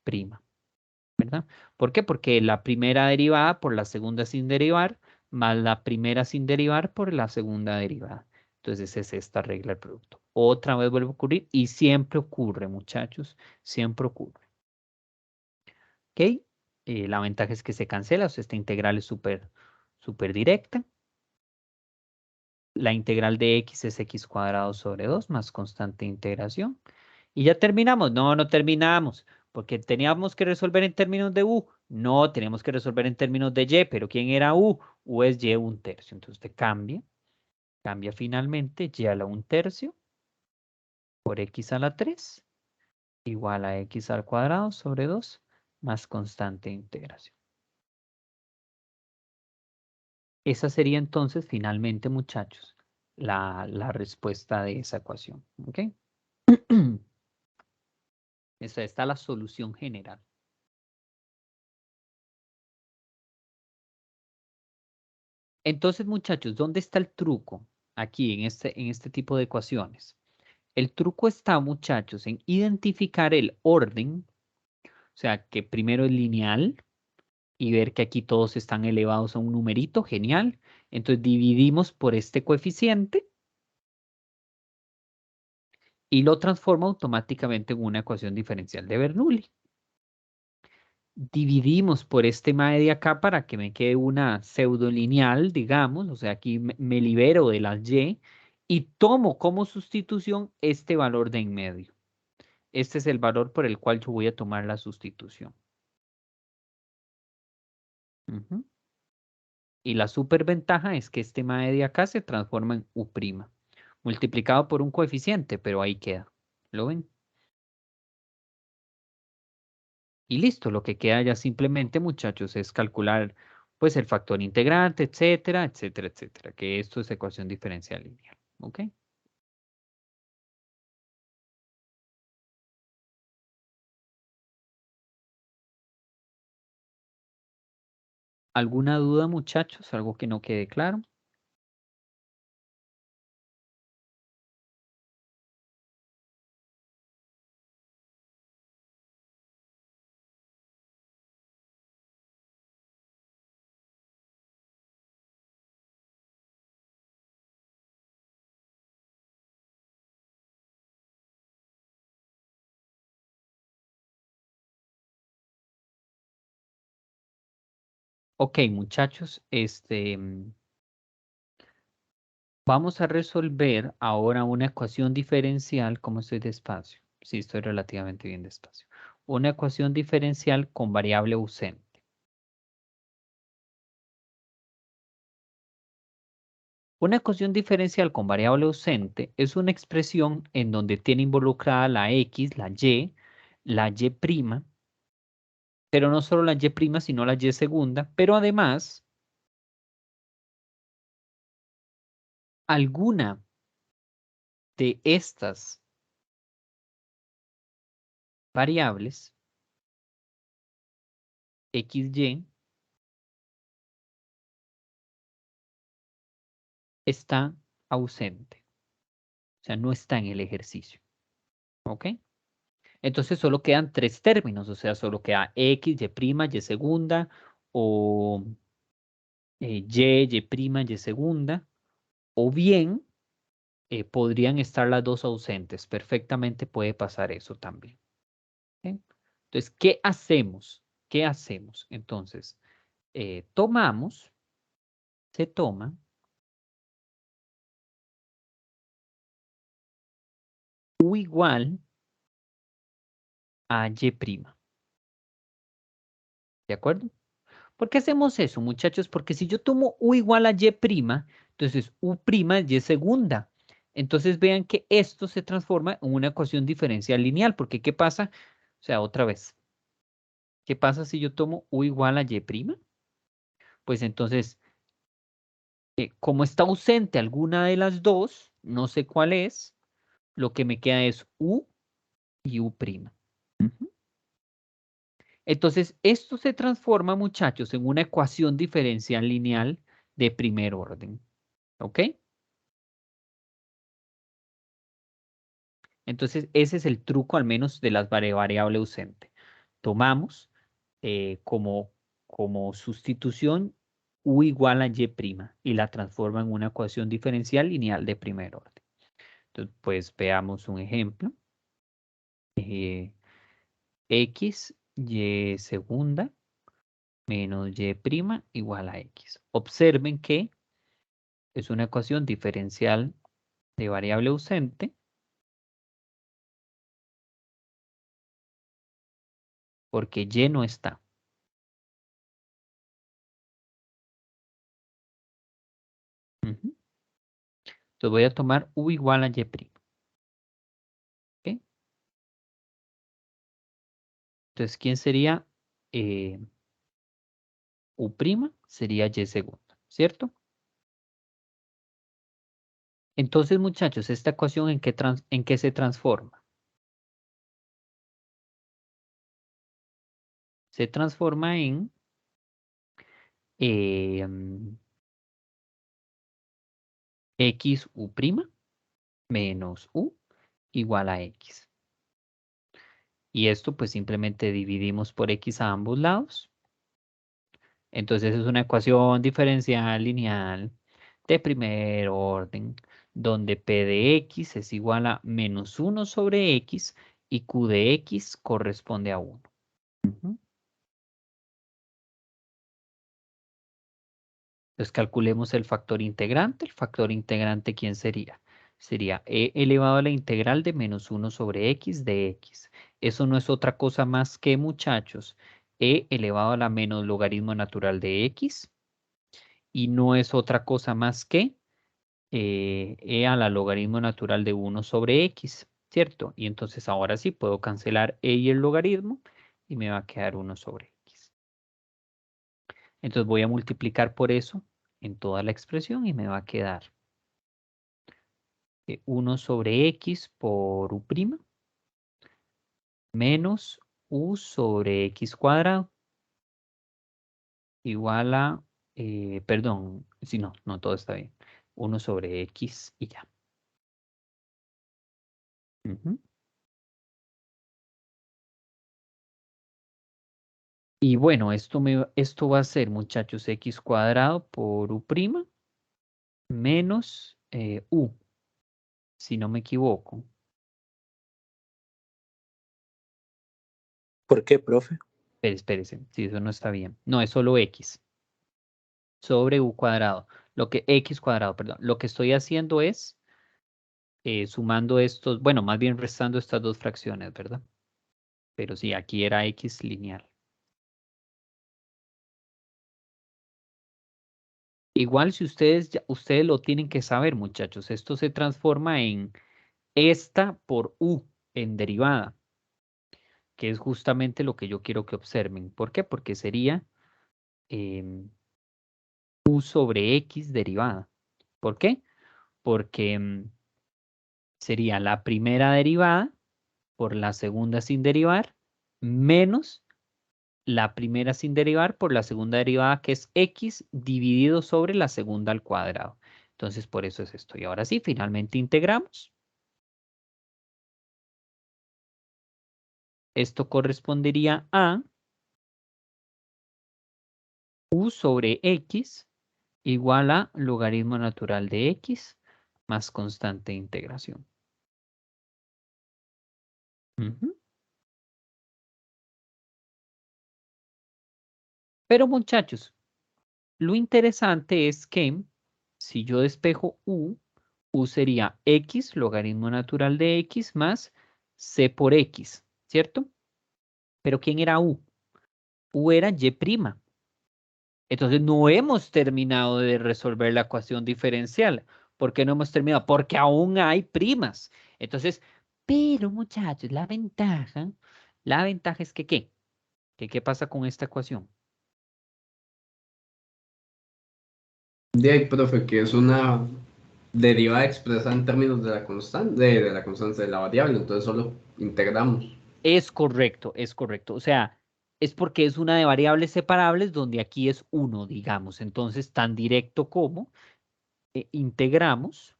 ¿verdad? ¿Por qué? Porque la primera derivada por la segunda sin derivar, más la primera sin derivar por la segunda derivada. Entonces es esta regla del producto. Otra vez vuelve a ocurrir y siempre ocurre, muchachos, siempre ocurre. ¿Ok? La ventaja es que se cancela, o sea, esta integral es súper directa. La integral de x es x cuadrado sobre 2 más constante de integración. Y ya terminamos. No, no terminamos, porque teníamos que resolver en términos de u. No, teníamos que resolver en términos de y, pero ¿quién era u? U es y 1/3. Entonces usted cambia Cambia finalmente y a la 1/3 por x a la 3 igual a x al cuadrado sobre 2 más constante de integración. Esa sería entonces finalmente, muchachos, la respuesta de esa ecuación. ¿Ok? Esa está la solución general. Entonces, muchachos, ¿dónde está el truco? Aquí, en este tipo de ecuaciones. El truco está, muchachos, en identificar el orden, o sea, que primero es lineal y ver que aquí todos están elevados a un numerito, genial. Entonces dividimos por este coeficiente y lo transforma automáticamente en una ecuación diferencial de Bernoulli. Dividimos por este mae de acá para que me quede una pseudo lineal, digamos, o sea, aquí me libero de las y y tomo como sustitución este valor de en medio. Este es el valor por el cual yo voy a tomar la sustitución. Ujú. Y la superventaja es que este mae de acá se transforma en U', multiplicado por un coeficiente, pero ahí queda. ¿Lo ven? Y listo, lo que queda ya simplemente, muchachos, es calcular pues el factor integrante, etcétera, etcétera, etcétera, que esto es ecuación diferencial lineal. ¿Ok? ¿Alguna duda, muchachos? ¿Algo que no quede claro? Ok, muchachos, vamos a resolver ahora una ecuación diferencial. ¿Cómo estoy despacio? Sí, estoy relativamente bien despacio. Una ecuación diferencial con variable ausente. Una ecuación diferencial con variable ausente es una expresión en donde tiene involucrada la x, la y prima, pero no solo la y prima, sino la y segunda, pero además alguna de estas variables, x, y, está ausente, o sea, no está en el ejercicio, ¿ok? Entonces solo quedan tres términos, o sea, solo queda x, y prima, y segunda, o y prima, y segunda, o bien podrían estar las dos ausentes. Perfectamente puede pasar eso también. ¿Ok? Entonces, ¿qué hacemos? ¿Qué hacemos? Entonces, se toma U igual a Y prima. ¿De acuerdo? ¿Por qué hacemos eso, muchachos? Porque si yo tomo U igual a Y prima, entonces U prima es Y segunda. Entonces vean que esto se transforma en una ecuación diferencial lineal, porque ¿qué pasa? O sea, otra vez, ¿qué pasa si yo tomo U igual a Y prima? Pues entonces, como está ausente alguna de las dos, no sé cuál es, lo que me queda es U y U prima. Ujú. Entonces, esto se transforma, muchachos, en una ecuación diferencial lineal de primer orden. ¿Ok? Entonces, ese es el truco, al menos, de las variable ausente. Tomamos como sustitución U igual a Y prima y la transforma en una ecuación diferencial lineal de primer orden. Entonces, pues veamos un ejemplo. X, Y segunda menos Y prima igual a X. Observen que es una ecuación diferencial de variable ausente porque Y no está. Ujú. Entonces voy a tomar u igual a y'. ¿Ok? Entonces, ¿quién sería u'? Sería y segunda, ¿cierto? Entonces, muchachos, ¿esta ecuación en qué se transforma? Se transforma en x u' menos u igual a x. Y esto pues simplemente dividimos por x a ambos lados. Entonces es una ecuación diferencial lineal de primer orden, donde p de x es igual a menos 1 sobre x y q de x corresponde a 1. Entonces calculemos el factor integrante. El factor integrante, ¿quién sería? Sería e elevado a la integral de menos 1 sobre x de x. Eso no es otra cosa más que, muchachos, e elevado a la menos logaritmo natural de x. Y no es otra cosa más que e a la logaritmo natural de 1 sobre x, ¿cierto? Y entonces ahora sí puedo cancelar e y el logaritmo y me va a quedar 1 sobre x. Entonces voy a multiplicar por eso en toda la expresión y me va a quedar 1 sobre x por u' menos u sobre x cuadrado igual a, perdón, si no, no todo está bien. 1 sobre x y ya. Y bueno, esto va a ser, muchachos, x cuadrado por u' menos u, si no me equivoco. ¿Por qué, profe? Espérese, si eso no está bien. No, es solo x sobre u cuadrado. X cuadrado, perdón. Lo que estoy haciendo es sumando estos, bueno, más bien restando estas dos fracciones, ¿verdad? Pero sí, aquí era x lineal. Igual si ustedes lo tienen que saber, muchachos, esto se transforma en esta por u en derivada, que es justamente lo que yo quiero que observen. ¿Por qué? Porque sería u sobre x derivada. ¿Por qué? Porque sería la primera derivada por la segunda sin derivar menos la primera sin derivar por la segunda derivada, que es x dividido sobre la segunda al cuadrado. Entonces, por eso es esto. Y ahora sí, finalmente integramos. Esto correspondería a u sobre x igual a logaritmo natural de x más constante de integración. Pero muchachos, lo interesante es que si yo despejo u sería x logaritmo natural de x más c por x, ¿cierto? Pero ¿quién era u? U era y'. Entonces no hemos terminado de resolver la ecuación diferencial. ¿Por qué no hemos terminado? Porque aún hay primas. Entonces, pero muchachos, la ventaja es que ¿qué? ¿Qué pasa con esta ecuación? De ahí, profe, que es una derivada expresada en términos de la constante, de la constante de la variable, entonces solo integramos. Es correcto, es correcto. O sea, es porque es una de variables separables donde aquí es 1, digamos. Entonces, tan directo como integramos.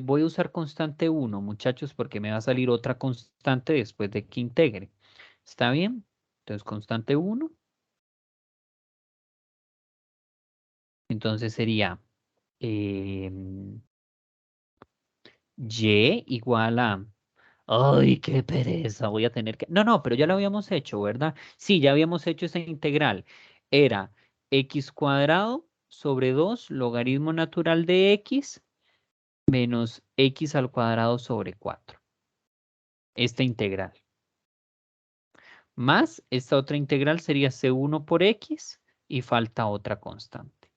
Voy a usar constante 1, muchachos, porque me va a salir otra constante después de que integre. ¿Está bien? Entonces, constante 1. Entonces sería y igual a... ¡Ay, qué pereza! Voy a tener que... No, no, pero ya lo habíamos hecho, ¿verdad? Sí, ya habíamos hecho esa integral. Era x cuadrado sobre 2 logaritmo natural de x menos x al cuadrado sobre 4. Esta integral. Más esta otra integral sería c1 por x y falta otra constante.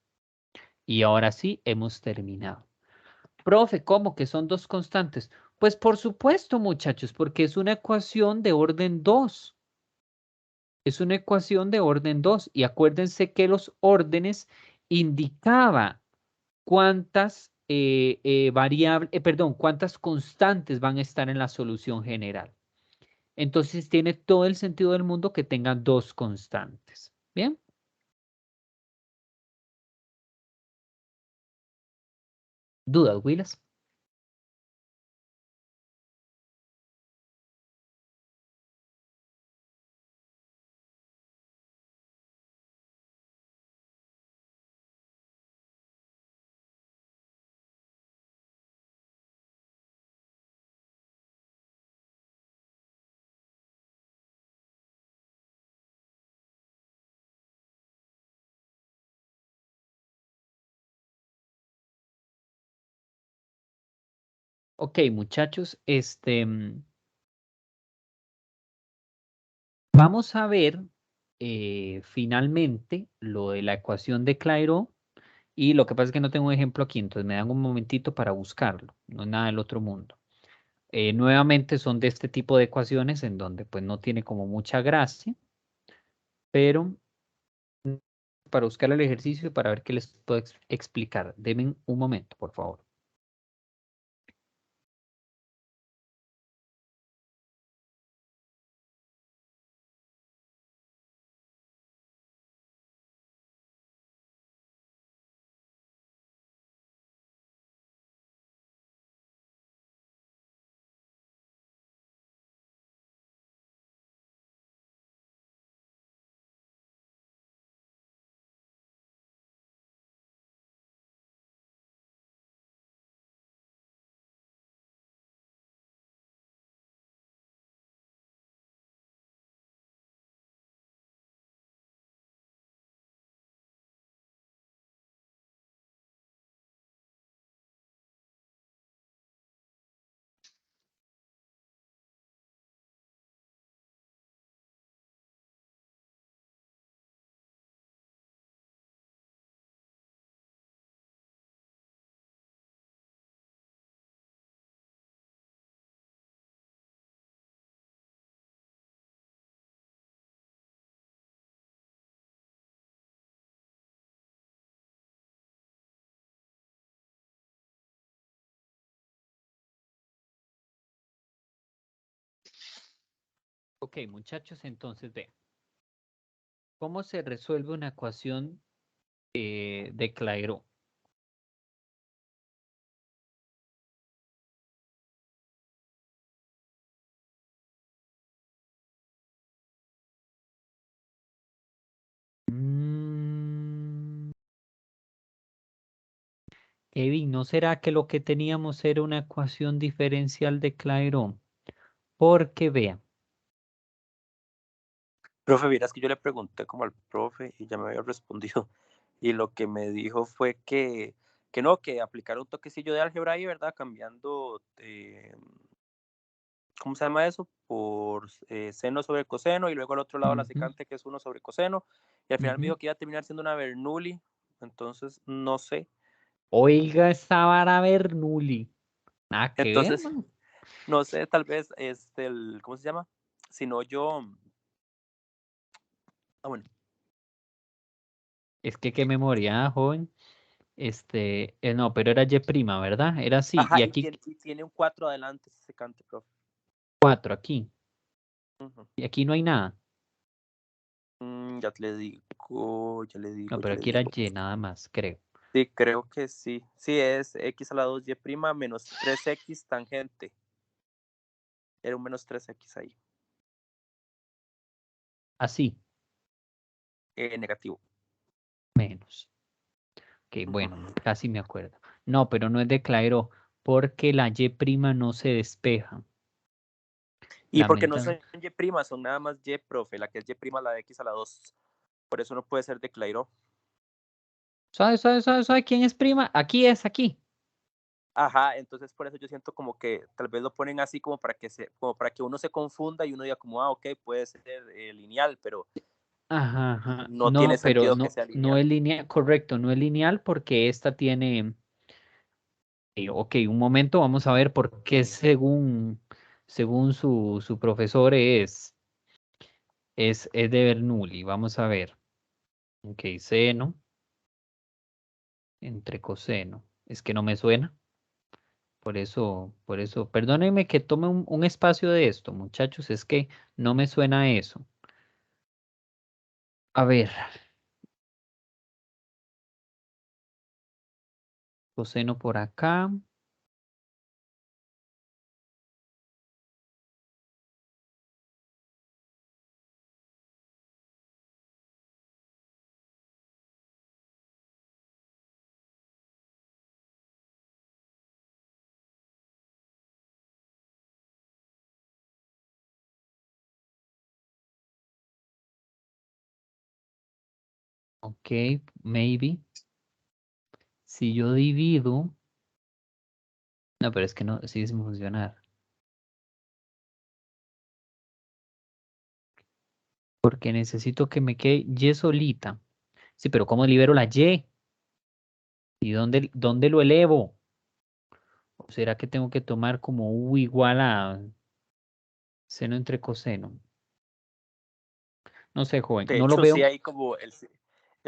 Y ahora sí, hemos terminado. Profe, ¿cómo que son dos constantes? Pues por supuesto, muchachos, porque es una ecuación de orden 2. Es una ecuación de orden 2. Y acuérdense que los órdenes indicaba cuántas cuántas constantes van a estar en la solución general. Entonces tiene todo el sentido del mundo que tengan dos constantes. ¿Bien? ¿Dudas, Willas? Ok, muchachos, vamos a ver finalmente lo de la ecuación de Clairaut y lo que pasa es que no tengo un ejemplo aquí, entonces me dan un momentito para buscarlo, no es nada del otro mundo. Nuevamente son de este tipo de ecuaciones en donde pues no tiene como mucha gracia, pero para buscar el ejercicio y para ver qué les puedo explicar. Denme un momento, por favor. Ok, muchachos, entonces vean. ¿Cómo se resuelve una ecuación de Clairaut? Kevin, ¿no será que lo que teníamos era una ecuación diferencial de Clairaut? Porque vean. Profe, vieras que yo le pregunté como al profe y ya me había respondido. Y lo que me dijo fue que no, que aplicar un toquecillo de álgebra ahí, ¿verdad? Cambiando, ¿cómo se llama eso? Por seno sobre coseno y luego al otro lado la Ujú, secante que es 1 sobre coseno. Y al final me ujú. dijo que iba a terminar siendo una Bernoulli. Entonces, no sé. Oiga, esa vara Bernoulli. Nada que ver, Entonces, man. no sé, tal vez, ¿cómo se llama? Si no, bueno. Es que qué memoria, joven. No, pero era Y prima, ¿verdad? Era así. Ajá, Y y aquí tiene un 4 adelante ese secante, profe. 4, aquí. Ujú. Y aquí no hay nada. Ya le digo, No, ya pero le aquí era digo. Y nada más, creo. Sí, creo que sí. Sí, es x a la 2 y prima menos 3x tangente. Era un menos 3x ahí. Así, Negativo. menos. Ok, Ujú. bueno, casi me acuerdo. No, pero no es de Clairaut, porque la Y prima no se despeja. Y porque no son Lamenta. y prima, son nada más y, profe. La que es y prima, la de x a la 2. Por eso no puede ser de Clairaut. Suave, suave, suave, suave. ¿Quién es prima? Aquí es, aquí. Ajá, entonces por eso yo siento como que tal vez lo ponen así como para que uno se confunda y uno diga como, ok, puede ser lineal, pero Ajá, ajá. No tiene No, pero sentido que sea no lineal. es lineal, correcto, no es lineal porque esta tiene, ok, un momento, vamos a ver por qué según su profesor es de Bernoulli. Vamos a ver. Ok, seno entre coseno. Es que no me suena. Por eso, perdónenme que tome un espacio de esto, muchachos, es que no me suena eso. A ver, coseno por acá. Ok, maybe. Si yo divido. No, pero es que no, sigue sin funcionar. Porque necesito que me quede Y solita. Sí, pero ¿cómo libero la Y? ¿Y dónde lo elevo? ¿O será que tengo que tomar como U igual a seno entre coseno? No sé, joven, De no lo hecho, sí veo. hay como el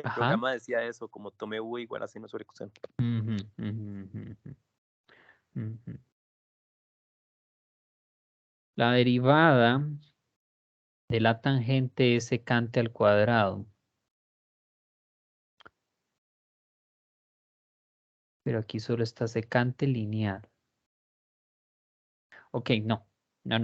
Ajá. programa decía eso, como tome U igual a seno sobre coseno. Ujú, ujú, ujú, ujú. La derivada de la tangente es secante al cuadrado. Pero aquí solo está secante lineal. Ok, no,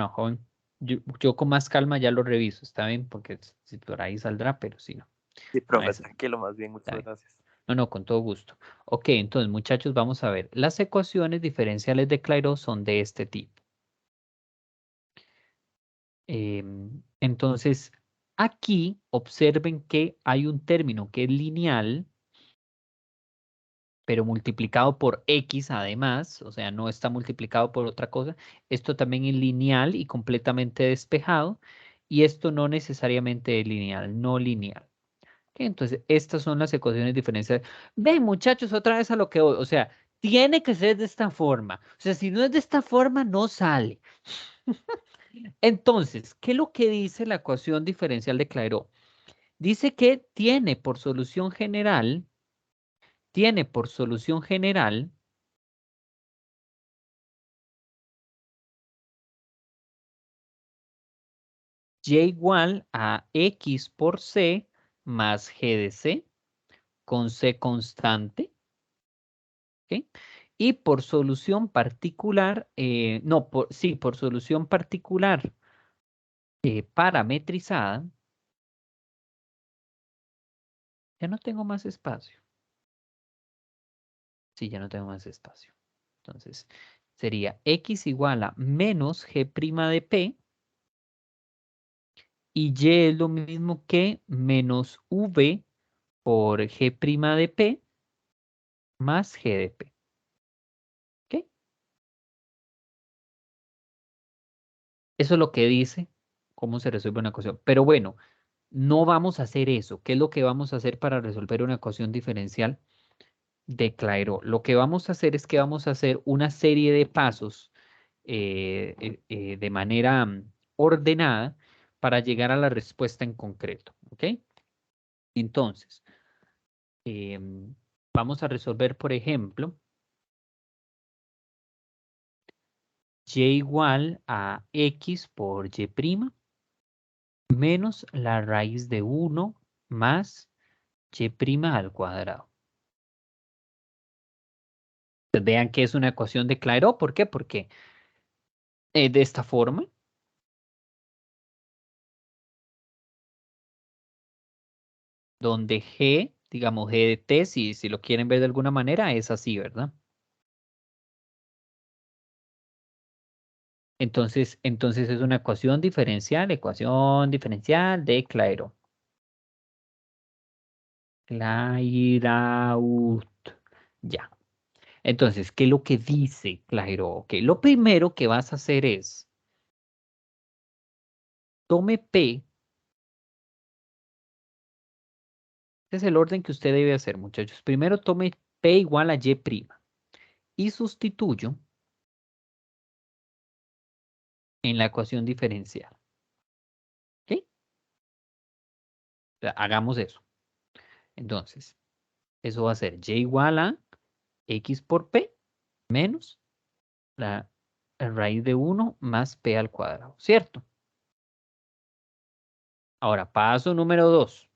joven. Yo con más calma ya lo reviso, está bien, porque si por ahí saldrá, pero si no, Sí, no profe, es, tranquilo, más bien, está muchas bien. gracias. No, con todo gusto. Ok, entonces muchachos, vamos a ver. Las ecuaciones diferenciales de Clairaut son de este tipo. Entonces, aquí observen que hay un término que es lineal, pero multiplicado por X además, o sea, no está multiplicado por otra cosa. Esto también es lineal y completamente despejado, y esto no necesariamente es lineal, no lineal. Ok, entonces, estas son las ecuaciones diferenciales. Ven, muchachos, otra vez a lo que voy, o sea, tiene que ser de esta forma. O sea, si no es de esta forma, no sale. Entonces, ¿qué es lo que dice la ecuación diferencial de Clairaut? Dice que tiene por solución general y igual a x por c más g de c, con c constante. ¿Ok? Y por solución particular, no, sí, por solución particular parametrizada, ya no tengo más espacio. Sí, ya no tengo más espacio. Entonces, sería x igual a menos g' de p, y y es lo mismo que menos v por g' de p más g de p. ¿Ok? Eso es lo que dice cómo se resuelve una ecuación. Pero bueno, no vamos a hacer eso. ¿Qué es lo que vamos a hacer para resolver una ecuación diferencial de Clairaut? Lo que vamos a hacer es que vamos a hacer una serie de pasos de manera ordenada para llegar a la respuesta en concreto. ¿Ok? Entonces, vamos a resolver, por ejemplo, y igual a x por y' menos la raíz de 1 más y' al cuadrado. Pues vean que es una ecuación de Clairaut. ¿Por qué? Porque de esta forma, donde g, digamos g de t, si lo quieren ver de alguna manera, es así, ¿verdad? Entonces es una ecuación diferencial de Clairaut. Clairaut. Ya. Entonces, ¿qué es lo que dice Clairaut? Ok, lo primero que vas a hacer es, tome P Este es el orden que usted debe hacer, muchachos. Primero tome P igual a Y' y sustituyo en la ecuación diferencial. ¿Ok? O sea, hagamos eso. Entonces, eso va a ser Y igual a X por P menos la raíz de 1 más P al cuadrado, ¿cierto? Ahora, paso número 2.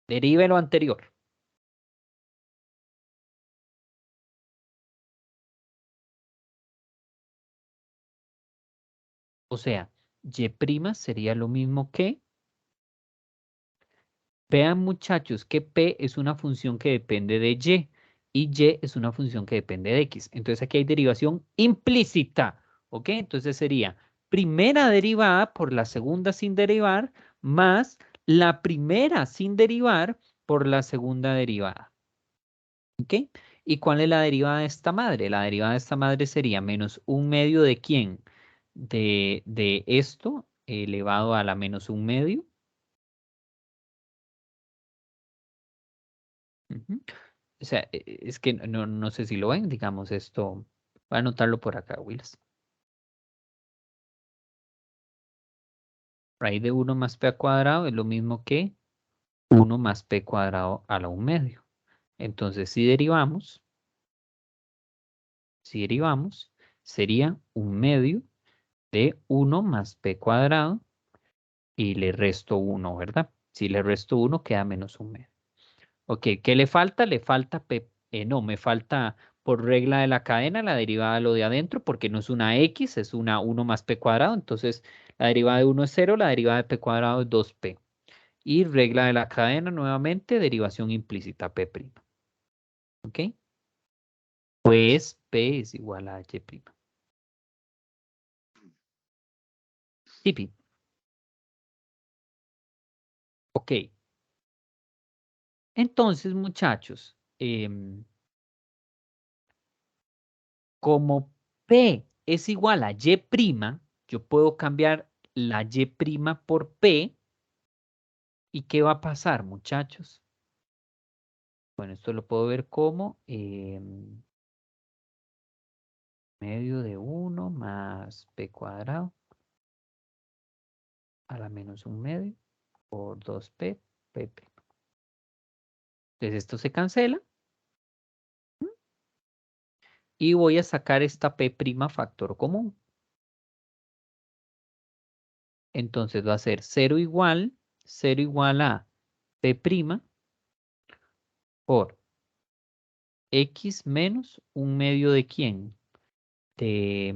Derive lo anterior. O sea, Y' sería lo mismo que... Vean, muchachos, que P es una función que depende de y Y es una función que depende de X. Entonces aquí hay derivación implícita, ¿ok? Entonces sería primera derivada por la segunda sin derivar más la primera sin derivar por la segunda derivada, ¿ok? ¿Y cuál es la derivada de esta madre? La derivada de esta madre sería menos un medio de ¿quién? De esto elevado a la menos un medio. Ujú. O sea, es que no sé si lo ven, digamos esto. Voy a anotarlo por acá, Wills. Raíz de 1 más p al cuadrado es lo mismo que 1 más p cuadrado a la 1 medio. Entonces, si derivamos, sería 1 medio de 1 más p cuadrado y le resto 1, ¿verdad? Si le resto 1, queda menos 1 medio. Ok, ¿qué le falta? Le falta P, no, me falta por regla de la cadena la derivada de lo de adentro, porque no es una X, es una 1 más P cuadrado. Entonces, la derivada de 1 es 0, la derivada de P cuadrado es 2P. Y regla de la cadena, nuevamente, derivación implícita, P'. ¿Ok? Pues P es igual a Y'. Tipi. Ok. Entonces, muchachos, como P es igual a Y', yo puedo cambiar la Y' por P. ¿Y qué va a pasar, muchachos? Bueno, esto lo puedo ver como medio de 1 más P cuadrado a la menos 1 medio por 2P, P'. Entonces esto se cancela. Y voy a sacar esta P' factor común. Entonces va a ser 0 igual a P' por X menos 1 medio de quién? De,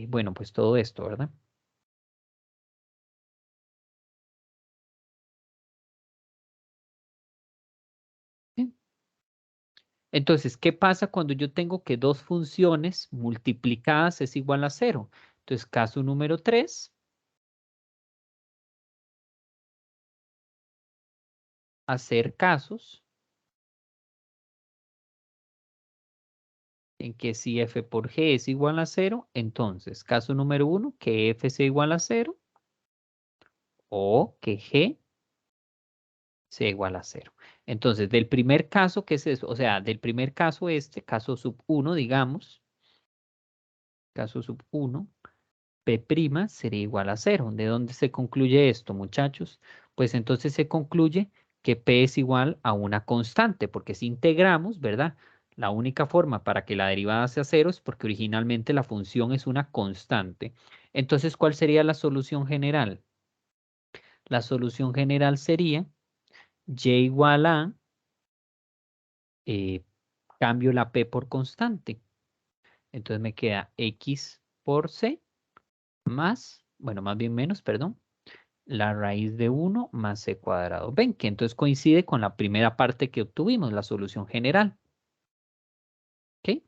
bueno, pues todo esto, ¿verdad? Bien. Entonces, ¿qué pasa cuando yo tengo que dos funciones multiplicadas es igual a 0? Entonces, caso número 3, hacer casos en que si f por g es igual a 0, entonces, caso número 1, que f sea igual a 0 o que g sea igual a 0. Entonces, del primer caso, ¿qué es eso? O sea, del primer caso caso sub 1, digamos, caso sub 1, P' sería igual a 0. ¿De dónde se concluye esto, muchachos? Pues entonces se concluye que P es igual a una constante, porque si integramos, ¿verdad? La única forma para que la derivada sea 0 es porque originalmente la función es una constante. Entonces, ¿cuál sería la solución general? La solución general sería y igual a, eh, cambio la P por constante. Entonces me queda X por C más, bueno, más bien menos, perdón, la raíz de 1 más C cuadrado. Ven que entonces coincide con la primera parte que obtuvimos, la solución general. ¿Ok?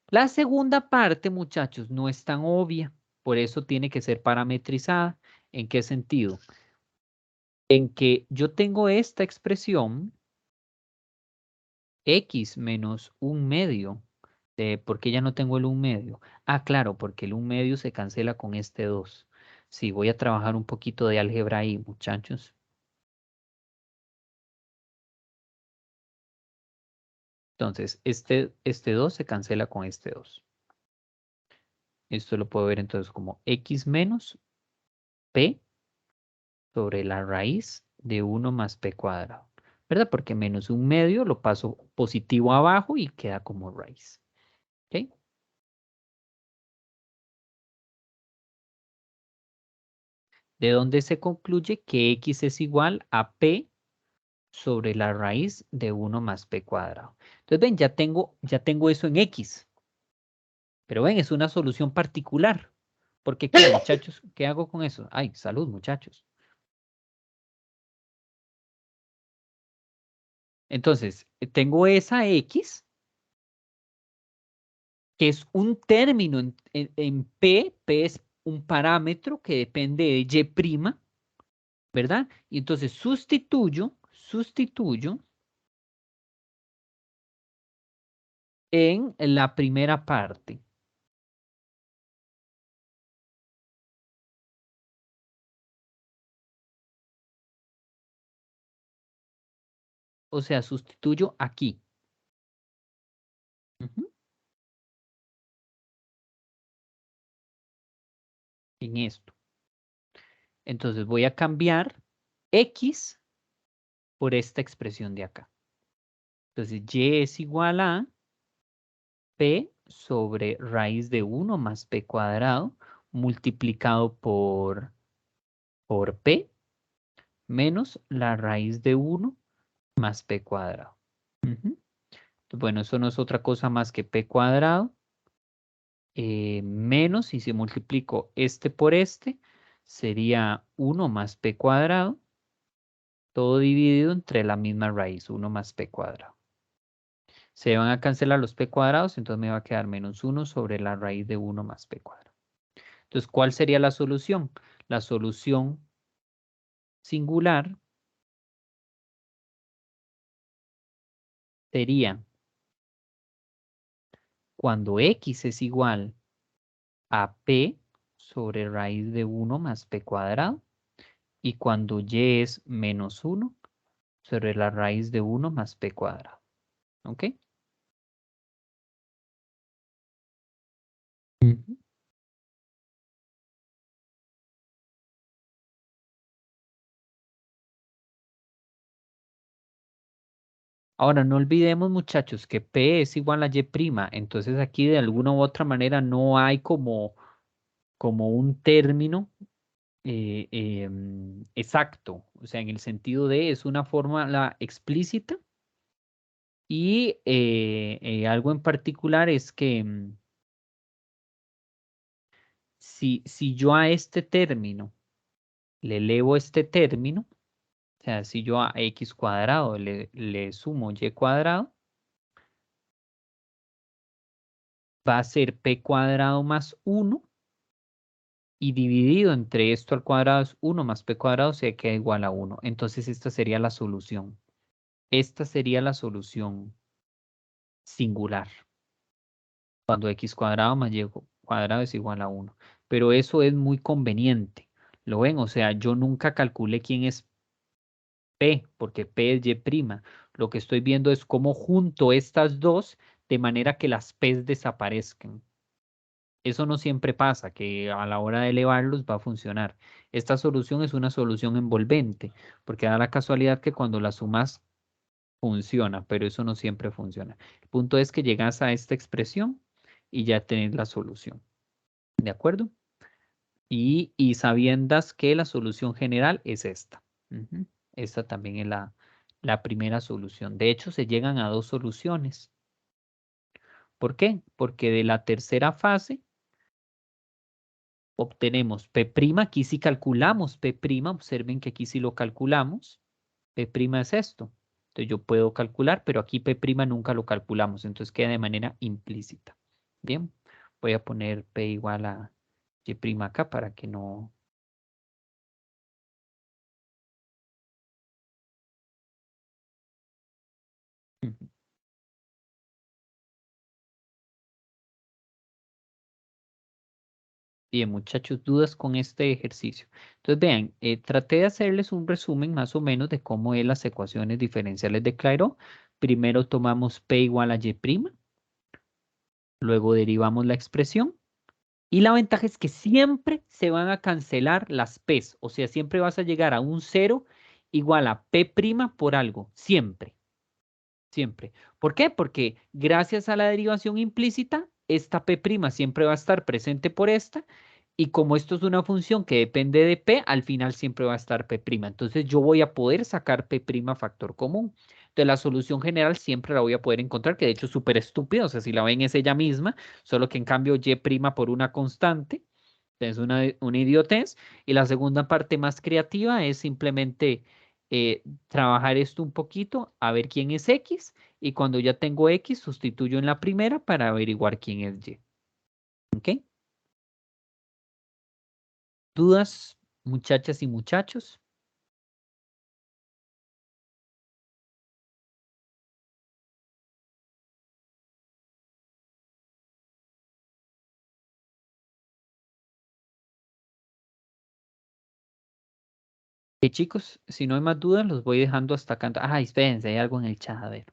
La segunda parte, muchachos, no es tan obvia, por eso tiene que ser parametrizada. ¿En qué sentido? En que yo tengo esta expresión, X menos 1 medio. ¿Por qué ya no tengo el 1 medio? Ah, claro, porque el 1 medio se cancela con este 2. Sí, voy a trabajar un poquito de álgebra ahí, muchachos. Entonces, este 2 se cancela con este 2. Esto lo puedo ver entonces como x menos p sobre la raíz de 1 más p cuadrado, ¿verdad? Porque menos 1/2 lo paso positivo abajo y queda como raíz. ¿Ok? De donde se concluye que x es igual a p sobre la raíz de 1 más p cuadrado. Entonces, ven, ya tengo eso en x. Pero ven, es una solución particular. Porque, ¿qué, muchachos? ¿Qué hago con eso? Ay, salud, muchachos. Entonces, tengo esa x, que es un término en P. P es un parámetro que depende de Y', ¿verdad? Y entonces sustituyo en la primera parte. O sea, sustituyo aquí. Ujú, en esto. Entonces voy a cambiar x por esta expresión de acá. Entonces y es igual a p sobre raíz de 1 más p cuadrado multiplicado por p menos la raíz de 1 más p cuadrado. Ujú. Bueno, eso no es otra cosa más que p cuadrado menos, y si multiplico este por este, sería 1 más p cuadrado, todo dividido entre la misma raíz, 1 más p cuadrado. Se van a cancelar los p cuadrados, entonces me va a quedar menos 1 sobre la raíz de 1 más p cuadrado. Entonces, ¿cuál sería la solución? La solución singular sería cuando x es igual a p sobre raíz de 1 más p cuadrado y cuando y es menos 1 sobre la raíz de 1 más p cuadrado. ¿Ok? Ujú. Ahora, no olvidemos, muchachos, que P es igual a Y'. Entonces, aquí de alguna u otra manera no hay como un término exacto. O sea, en el sentido de es una fórmula explícita y algo en particular es que si yo a este término le elevo este término, o sea, si yo a x cuadrado le sumo y cuadrado, va a ser p cuadrado más 1 y dividido entre esto al cuadrado es 1 más p cuadrado, se queda igual a 1. Entonces esta sería la solución. Esta sería la solución singular. Cuando x cuadrado más y cuadrado es igual a 1. Pero eso es muy conveniente. ¿Lo ven? O sea, yo nunca calculé quién es p, porque p es y'. Lo que estoy viendo es cómo junto estas dos de manera que las p's desaparezcan. Eso no siempre pasa, que a la hora de elevarlos va a funcionar. Esta solución es una solución envolvente, porque da la casualidad que cuando la sumas funciona, pero eso no siempre funciona. El punto es que llegas a esta expresión y ya tenés la solución. ¿De acuerdo? Y sabiendas que la solución general es esta. Ujú. Esta también es la primera solución. De hecho, se llegan a dos soluciones. ¿Por qué? Porque de la tercera fase obtenemos P', aquí sí calculamos P', observen que aquí sí lo calculamos, P' es esto, entonces yo puedo calcular, pero aquí P' nunca lo calculamos, entonces queda de manera implícita. Bien, voy a poner P igual a Y' acá para que no... Ujú. Bien, muchachos, dudas con este ejercicio. Entonces, vean, traté de hacerles un resumen más o menos de cómo es las ecuaciones diferenciales de Clairaut. Primero tomamos P igual a Y', luego derivamos la expresión. Y la ventaja es que siempre se van a cancelar las P's, o sea, siempre vas a llegar a un 0 igual a P' por algo, siempre, siempre. ¿Por qué? Porque gracias a la derivación implícita, esta P' siempre va a estar presente por esta, y como esto es una función que depende de P, al final siempre va a estar P'. Entonces yo voy a poder sacar P' factor común. Entonces la solución general siempre la voy a poder encontrar, que de hecho es súper estúpida, o sea, si la ven es ella misma, solo que en cambio Y' por una constante, es una idiotez. Y la segunda parte más creativa es simplemente trabajar esto un poquito, a ver quién es X, y cuando ya tengo X, sustituyo en la primera para averiguar quién es Y. ¿Ok? ¿Dudas, muchachas y muchachos? Chicos, si no hay más dudas, los voy dejando hasta acá. Ah, espérense, hay algo en el chat, a ver.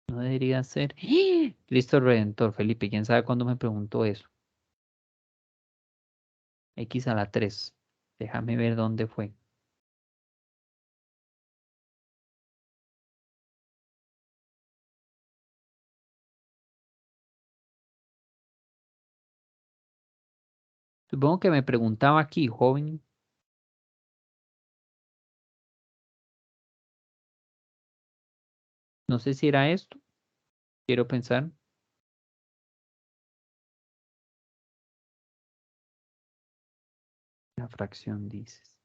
No debería ser. ¡Ah! Cristo Redentor, Felipe, ¿quién sabe cuándo me preguntó eso? X a la 3. Déjame ver dónde fue. Supongo que me preguntaba aquí, joven. No sé si era esto. Quiero pensar. La fracción dices.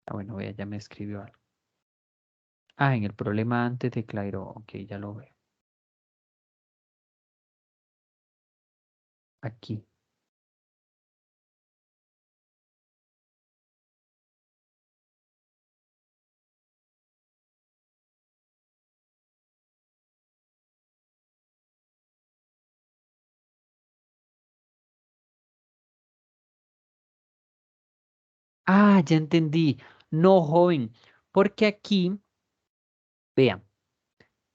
Ah, bueno, vea, ya me escribió algo. Ah, en el problema antes de Clairo. Ok, ya lo veo. Aquí. Ah, ya entendí. No, joven. Porque aquí, vean,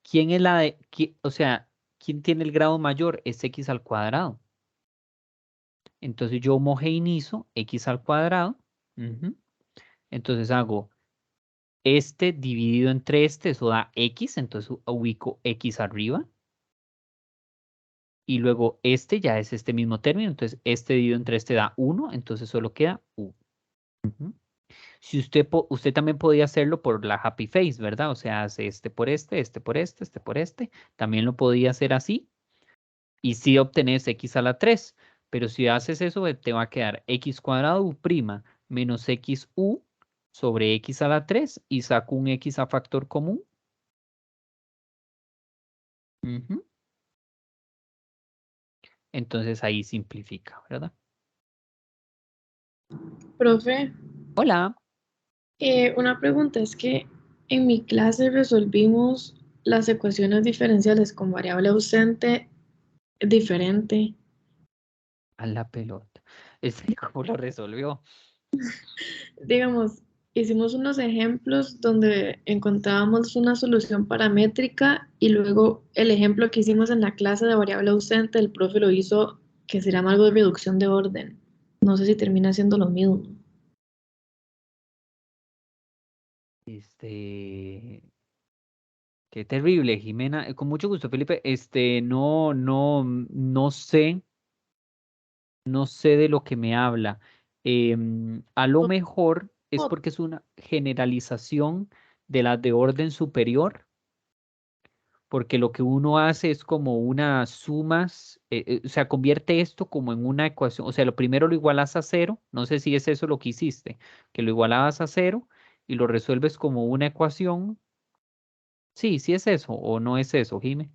¿quién es la de, o sea, quién tiene el grado mayor? Es x al cuadrado. Entonces yo homogeneizo x al cuadrado. Ujú. Entonces hago este dividido entre este, eso da x, entonces ubico x arriba. Y luego este ya es este mismo término, entonces este dividido entre este da 1, entonces solo queda u. Ujú. Si usted también podía hacerlo por la happy face, ¿verdad? O sea, hace este por este por este por este. También lo podía hacer así. Y si obtenés x a la 3. Pero si haces eso, te va a quedar x cuadrado u' menos xu sobre x a la 3 y saco un x a factor común. Ujú. Entonces ahí simplifica, ¿verdad? Profe, Hola. una pregunta es que en mi clase resolvimos las ecuaciones diferenciales con variable ausente diferente. A la pelota. ¿Cómo lo resolvió? Digamos, hicimos unos ejemplos donde encontrábamos una solución paramétrica y luego el ejemplo que hicimos en la clase de variable ausente, el profe lo hizo que se llama algo de reducción de orden. No sé si termina siendo lo mismo. Qué terrible, Jimena. Con mucho gusto, Felipe. No sé, no sé de lo que me habla. A lo mejor es porque es una generalización de las de orden superior, porque lo que uno hace es como unas sumas, o sea, convierte esto como en una ecuación. O sea, lo primero lo igualas a 0, no sé si es eso lo que hiciste, que lo igualabas a 0 y lo resuelves como una ecuación. Sí, sí es eso o no es eso, Jime.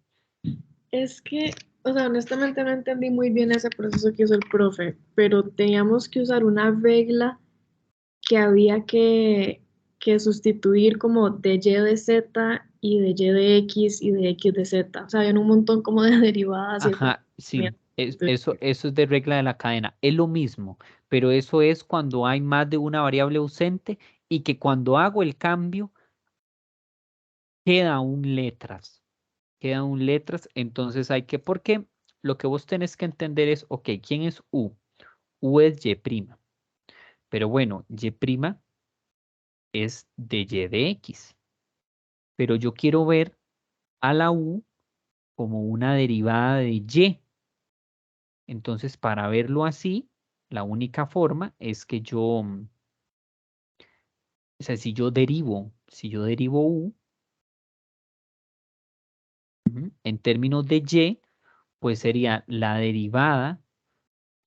Es que, o sea, honestamente no entendí muy bien ese proceso que hizo el profe, pero teníamos que usar una regla que había que sustituir como de Y de Z y de Y de X y de X de Z. O sea, había un montón como de derivadas y de Ajá, sí, procesamiento. Eso es de regla de la cadena. Es lo mismo, pero eso es cuando hay más de una variable ausente y que cuando hago el cambio queda un letras. Queda un letras, entonces hay que, porque lo que vos tenés que entender es, ok, ¿quién es U? U es Y'. Pero bueno, Y' es de Y de X. Pero yo quiero ver a la U como una derivada de Y. Entonces, para verlo así, la única forma es que yo, o sea, si yo derivo U, en términos de Y, pues sería la derivada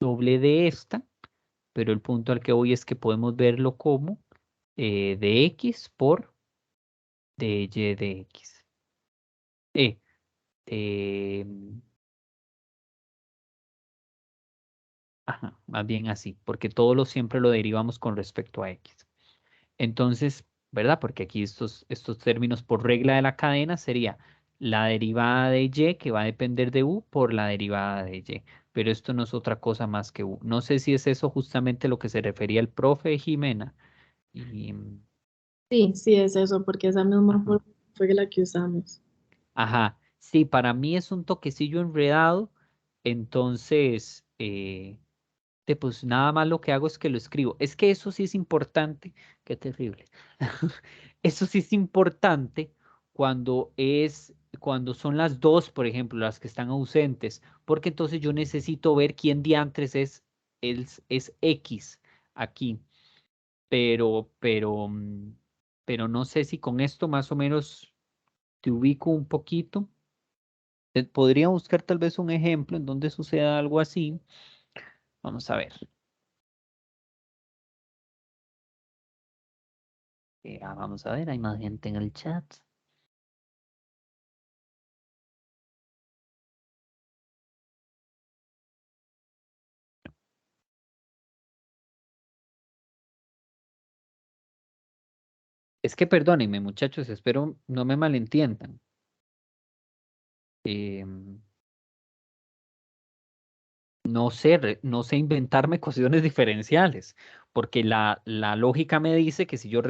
doble de esta, pero el punto al que voy es que podemos verlo como de X por de Y de X. Eh, eh, más bien así, porque todo lo siempre lo derivamos con respecto a X. Entonces, ¿verdad? Porque aquí estos términos por regla de la cadena sería la derivada de Y que va a depender de U por la derivada de Y. Pero esto no es otra cosa más que U. No sé si es eso justamente lo que se refería el profe Jimena. Y, Sí, sí es eso, porque esa misma ajá. forma fue la que usamos. Ajá, sí, para mí es un toquecillo enredado, entonces, pues nada más lo que hago es que lo escribo. Es que eso sí es importante, qué terrible. Eso sí es importante cuando son las dos, por ejemplo, las que están ausentes, porque entonces yo necesito ver quién diantres es X aquí, pero no sé si con esto más o menos te ubico un poquito. Podría buscar tal vez un ejemplo en donde suceda algo así. Vamos a ver. Vamos a ver, hay más gente en el chat. Es que perdónenme, muchachos, espero no me malentiendan. No sé, no sé inventarme ecuaciones diferenciales, porque la lógica me dice que si yo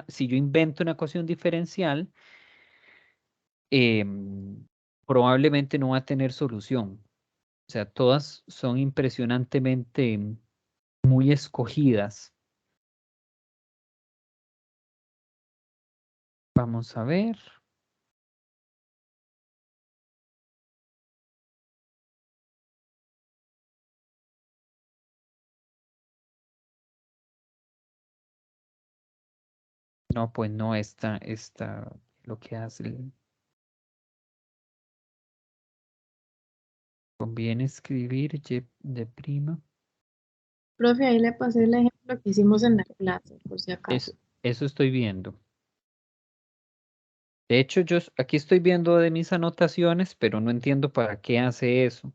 si yo invento una ecuación diferencial, probablemente no va a tener solución. O sea, todas son impresionantemente muy escogidas. Vamos a ver. No, pues no, esta, lo que hace, conviene escribir Y de prima. Profe, ahí le pasé el ejemplo que hicimos en la clase, por si acaso. Eso estoy viendo. De hecho, aquí estoy viendo de mis anotaciones, pero no entiendo para qué hace eso.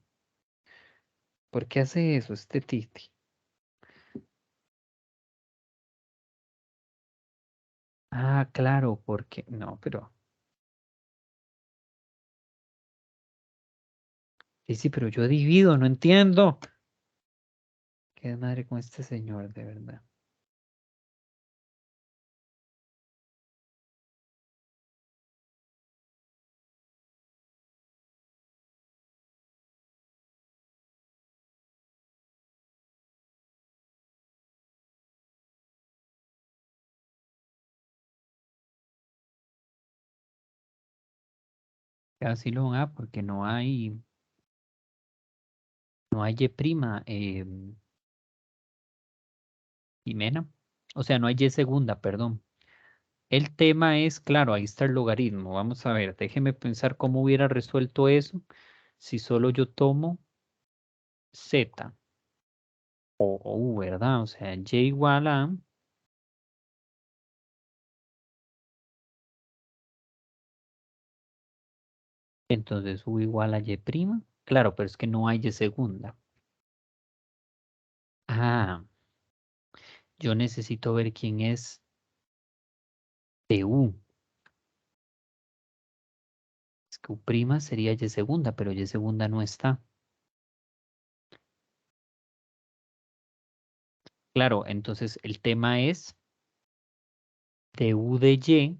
¿Por qué hace eso este Titi? Ah, claro, porque no, pero sí, pero yo divido, no entiendo. Qué madre con este señor, de verdad. Casi lo A porque no hay Y prima, Jimena. O sea, no hay Y segunda, perdón. El tema es, claro, ahí está el logaritmo. Vamos a ver, déjeme pensar cómo hubiera resuelto eso si solo yo tomo Z o U, ¿verdad? O sea, Y igual a, entonces U igual a Y prima. Claro, pero es que no hay Y segunda. Ah, yo necesito ver quién es de U. Es que U prima sería Y segunda, pero Y segunda no está. Claro, entonces el tema es du de y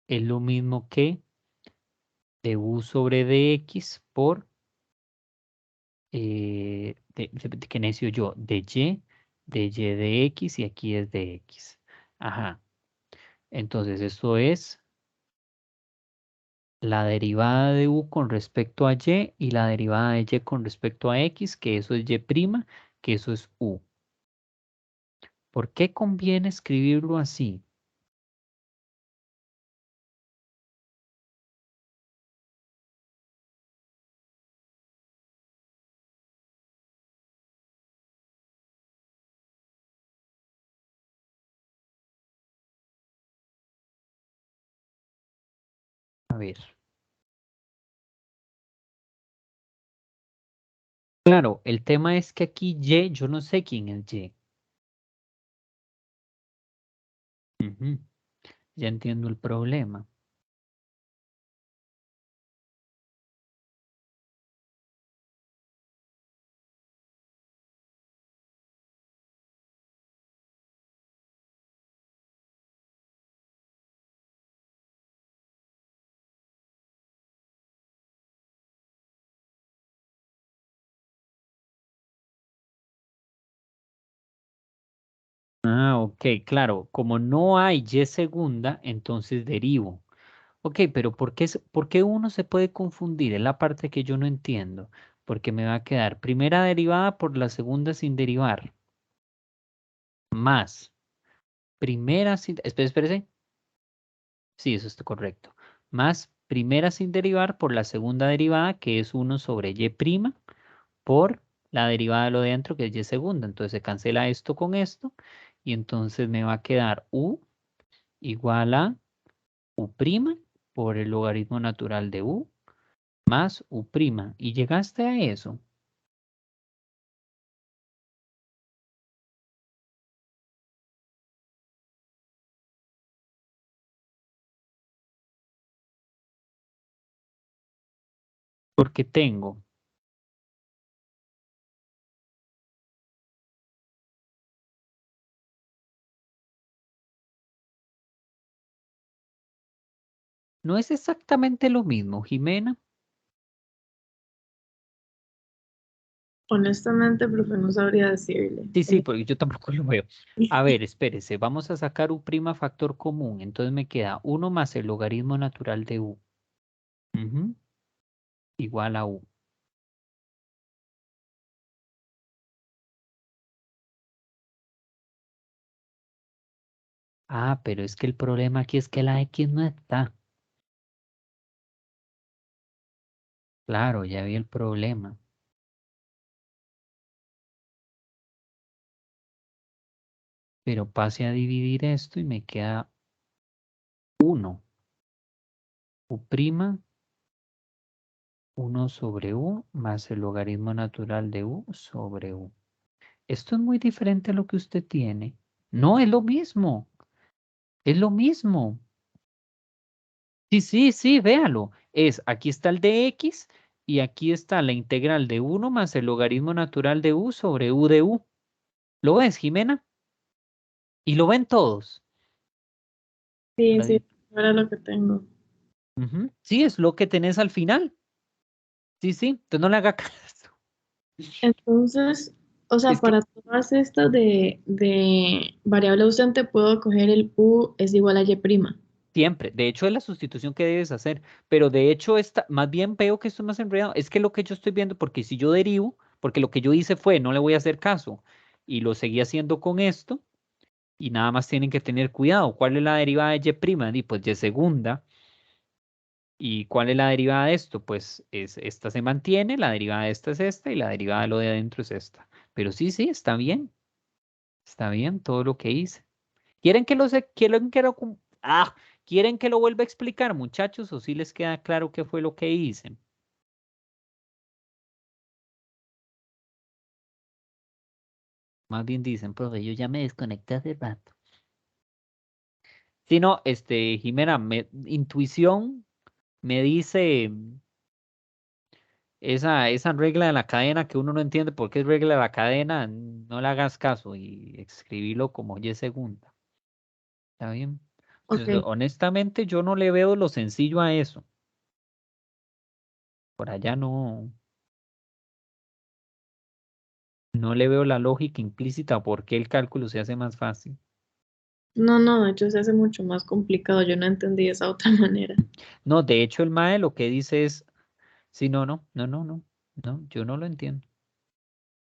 es lo mismo que du sobre dx por, ¿qué necio yo? De y de x y aquí es de x. Ajá. Entonces esto es la derivada de u con respecto a y la derivada de y con respecto a x, que eso es y', que eso es u. ¿Por qué conviene escribirlo así? A ver. Claro, el tema es que aquí y, yo no sé quién es y. Ujú, ya entiendo el problema. Ah, ok, claro. Como no hay y segunda, entonces derivo. Ok, pero ¿por qué uno se puede confundir? Es la parte que yo no entiendo. Porque me va a quedar primera derivada por la segunda sin derivar. Más primera sin... Espérese. Sí, eso está correcto. Más primera sin derivar por la segunda derivada, que es 1 sobre y', por la derivada de lo de dentro, que es y segunda. Entonces se cancela esto con esto. Y entonces me va a quedar u igual a u' por el logaritmo natural de u más u'. Y llegaste a eso. Porque tengo no es exactamente lo mismo, Jimena. Honestamente, profe, no sabría decirle. Sí, porque yo tampoco lo veo. A ver, espérese, vamos a sacar u' factor común. Entonces me queda 1 más el logaritmo natural de u. Ujú, igual a u. Ah, pero es que el problema aquí es que la x no está. Claro, ya vi el problema. Pero pase a dividir esto y me queda 1. U', 1 sobre u más el logaritmo natural de u sobre u. Esto es muy diferente a lo que usted tiene. No, es lo mismo. Es lo mismo. Sí, véalo. Aquí está el de x y aquí está la integral de 1 más el logaritmo natural de u sobre u de u. ¿Lo ves, Jimena? Y lo ven todos. Sí, Ahora sí, era lo que tengo. ujú, sí, es lo que tenés al final. Sí, entonces no le haga caso. Entonces, o sea, Es que para todas estas de variable ausente, puedo coger el u es igual a y'. siempre, de hecho es la sustitución que debes hacer, pero de hecho más bien veo que esto es más enredado. Es que lo que yo estoy viendo, porque si yo derivo, porque lo que yo hice fue, no le voy a hacer caso, y lo seguí haciendo con esto, y nada más tienen que tener cuidado. ¿Cuál es la derivada de y'? Y pues y segunda. ¿Y cuál es la derivada de esto? Pues esta se mantiene, la derivada de esta es esta, y la derivada de lo de adentro es esta. Pero sí, está bien todo lo que hice. ¿Quieren que lo vuelva a explicar, muchachos? ¿O si les queda claro qué fue lo que hice? Más bien dicen, profe, yo ya me desconecté hace rato. Si no, Jimena, intuición me dice esa regla de la cadena que uno no entiende por qué es regla de la cadena, no le hagas caso y escribilo como Y segunda. ¿Está bien? Ok, Entonces, honestamente, yo no le veo lo sencillo a eso. Por allá no le veo la lógica implícita por qué el cálculo se hace más fácil. no, de hecho se hace mucho más complicado, yo no entendí esa otra manera. No, de hecho, el MAE lo que dice es, sí, no, yo no lo entiendo.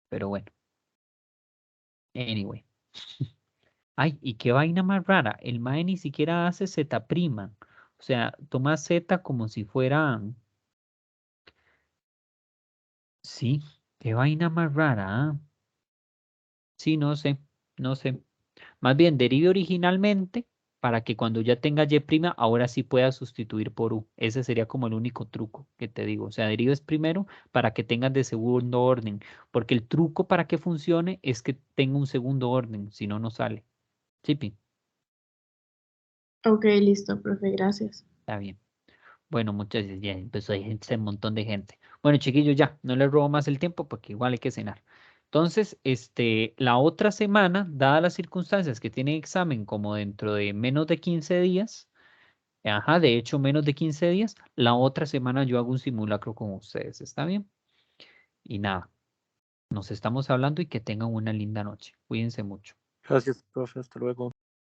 Pero bueno, anyway. Ay, y qué vaina más rara. El MAE ni siquiera hace Z'. O sea, toma Z como si fuera. Sí, qué vaina más rara, ¿ah? Sí, no sé. Más bien, derive originalmente para que cuando ya tenga Y', ahora sí pueda sustituir por U. Ese sería como el único truco que te digo. O sea, derives primero para que tengas de segundo orden. Porque el truco para que funcione es que tenga un segundo orden, si no, no sale. Sí, Pi, Ok, listo, profe, gracias. está bien. Bueno, muchas gracias. Ya empezó a gente, un montón de gente. Bueno, chiquillos, ya, no les robo más el tiempo porque igual hay que cenar. Entonces, la otra semana, dadas las circunstancias que tienen examen como dentro de menos de 15 días, ajá, de hecho, menos de 15 días, la otra semana yo hago un simulacro con ustedes, ¿está bien? Y nada, nos estamos hablando y que tengan una linda noche. Cuídense mucho. Gracias, profe. Hasta luego.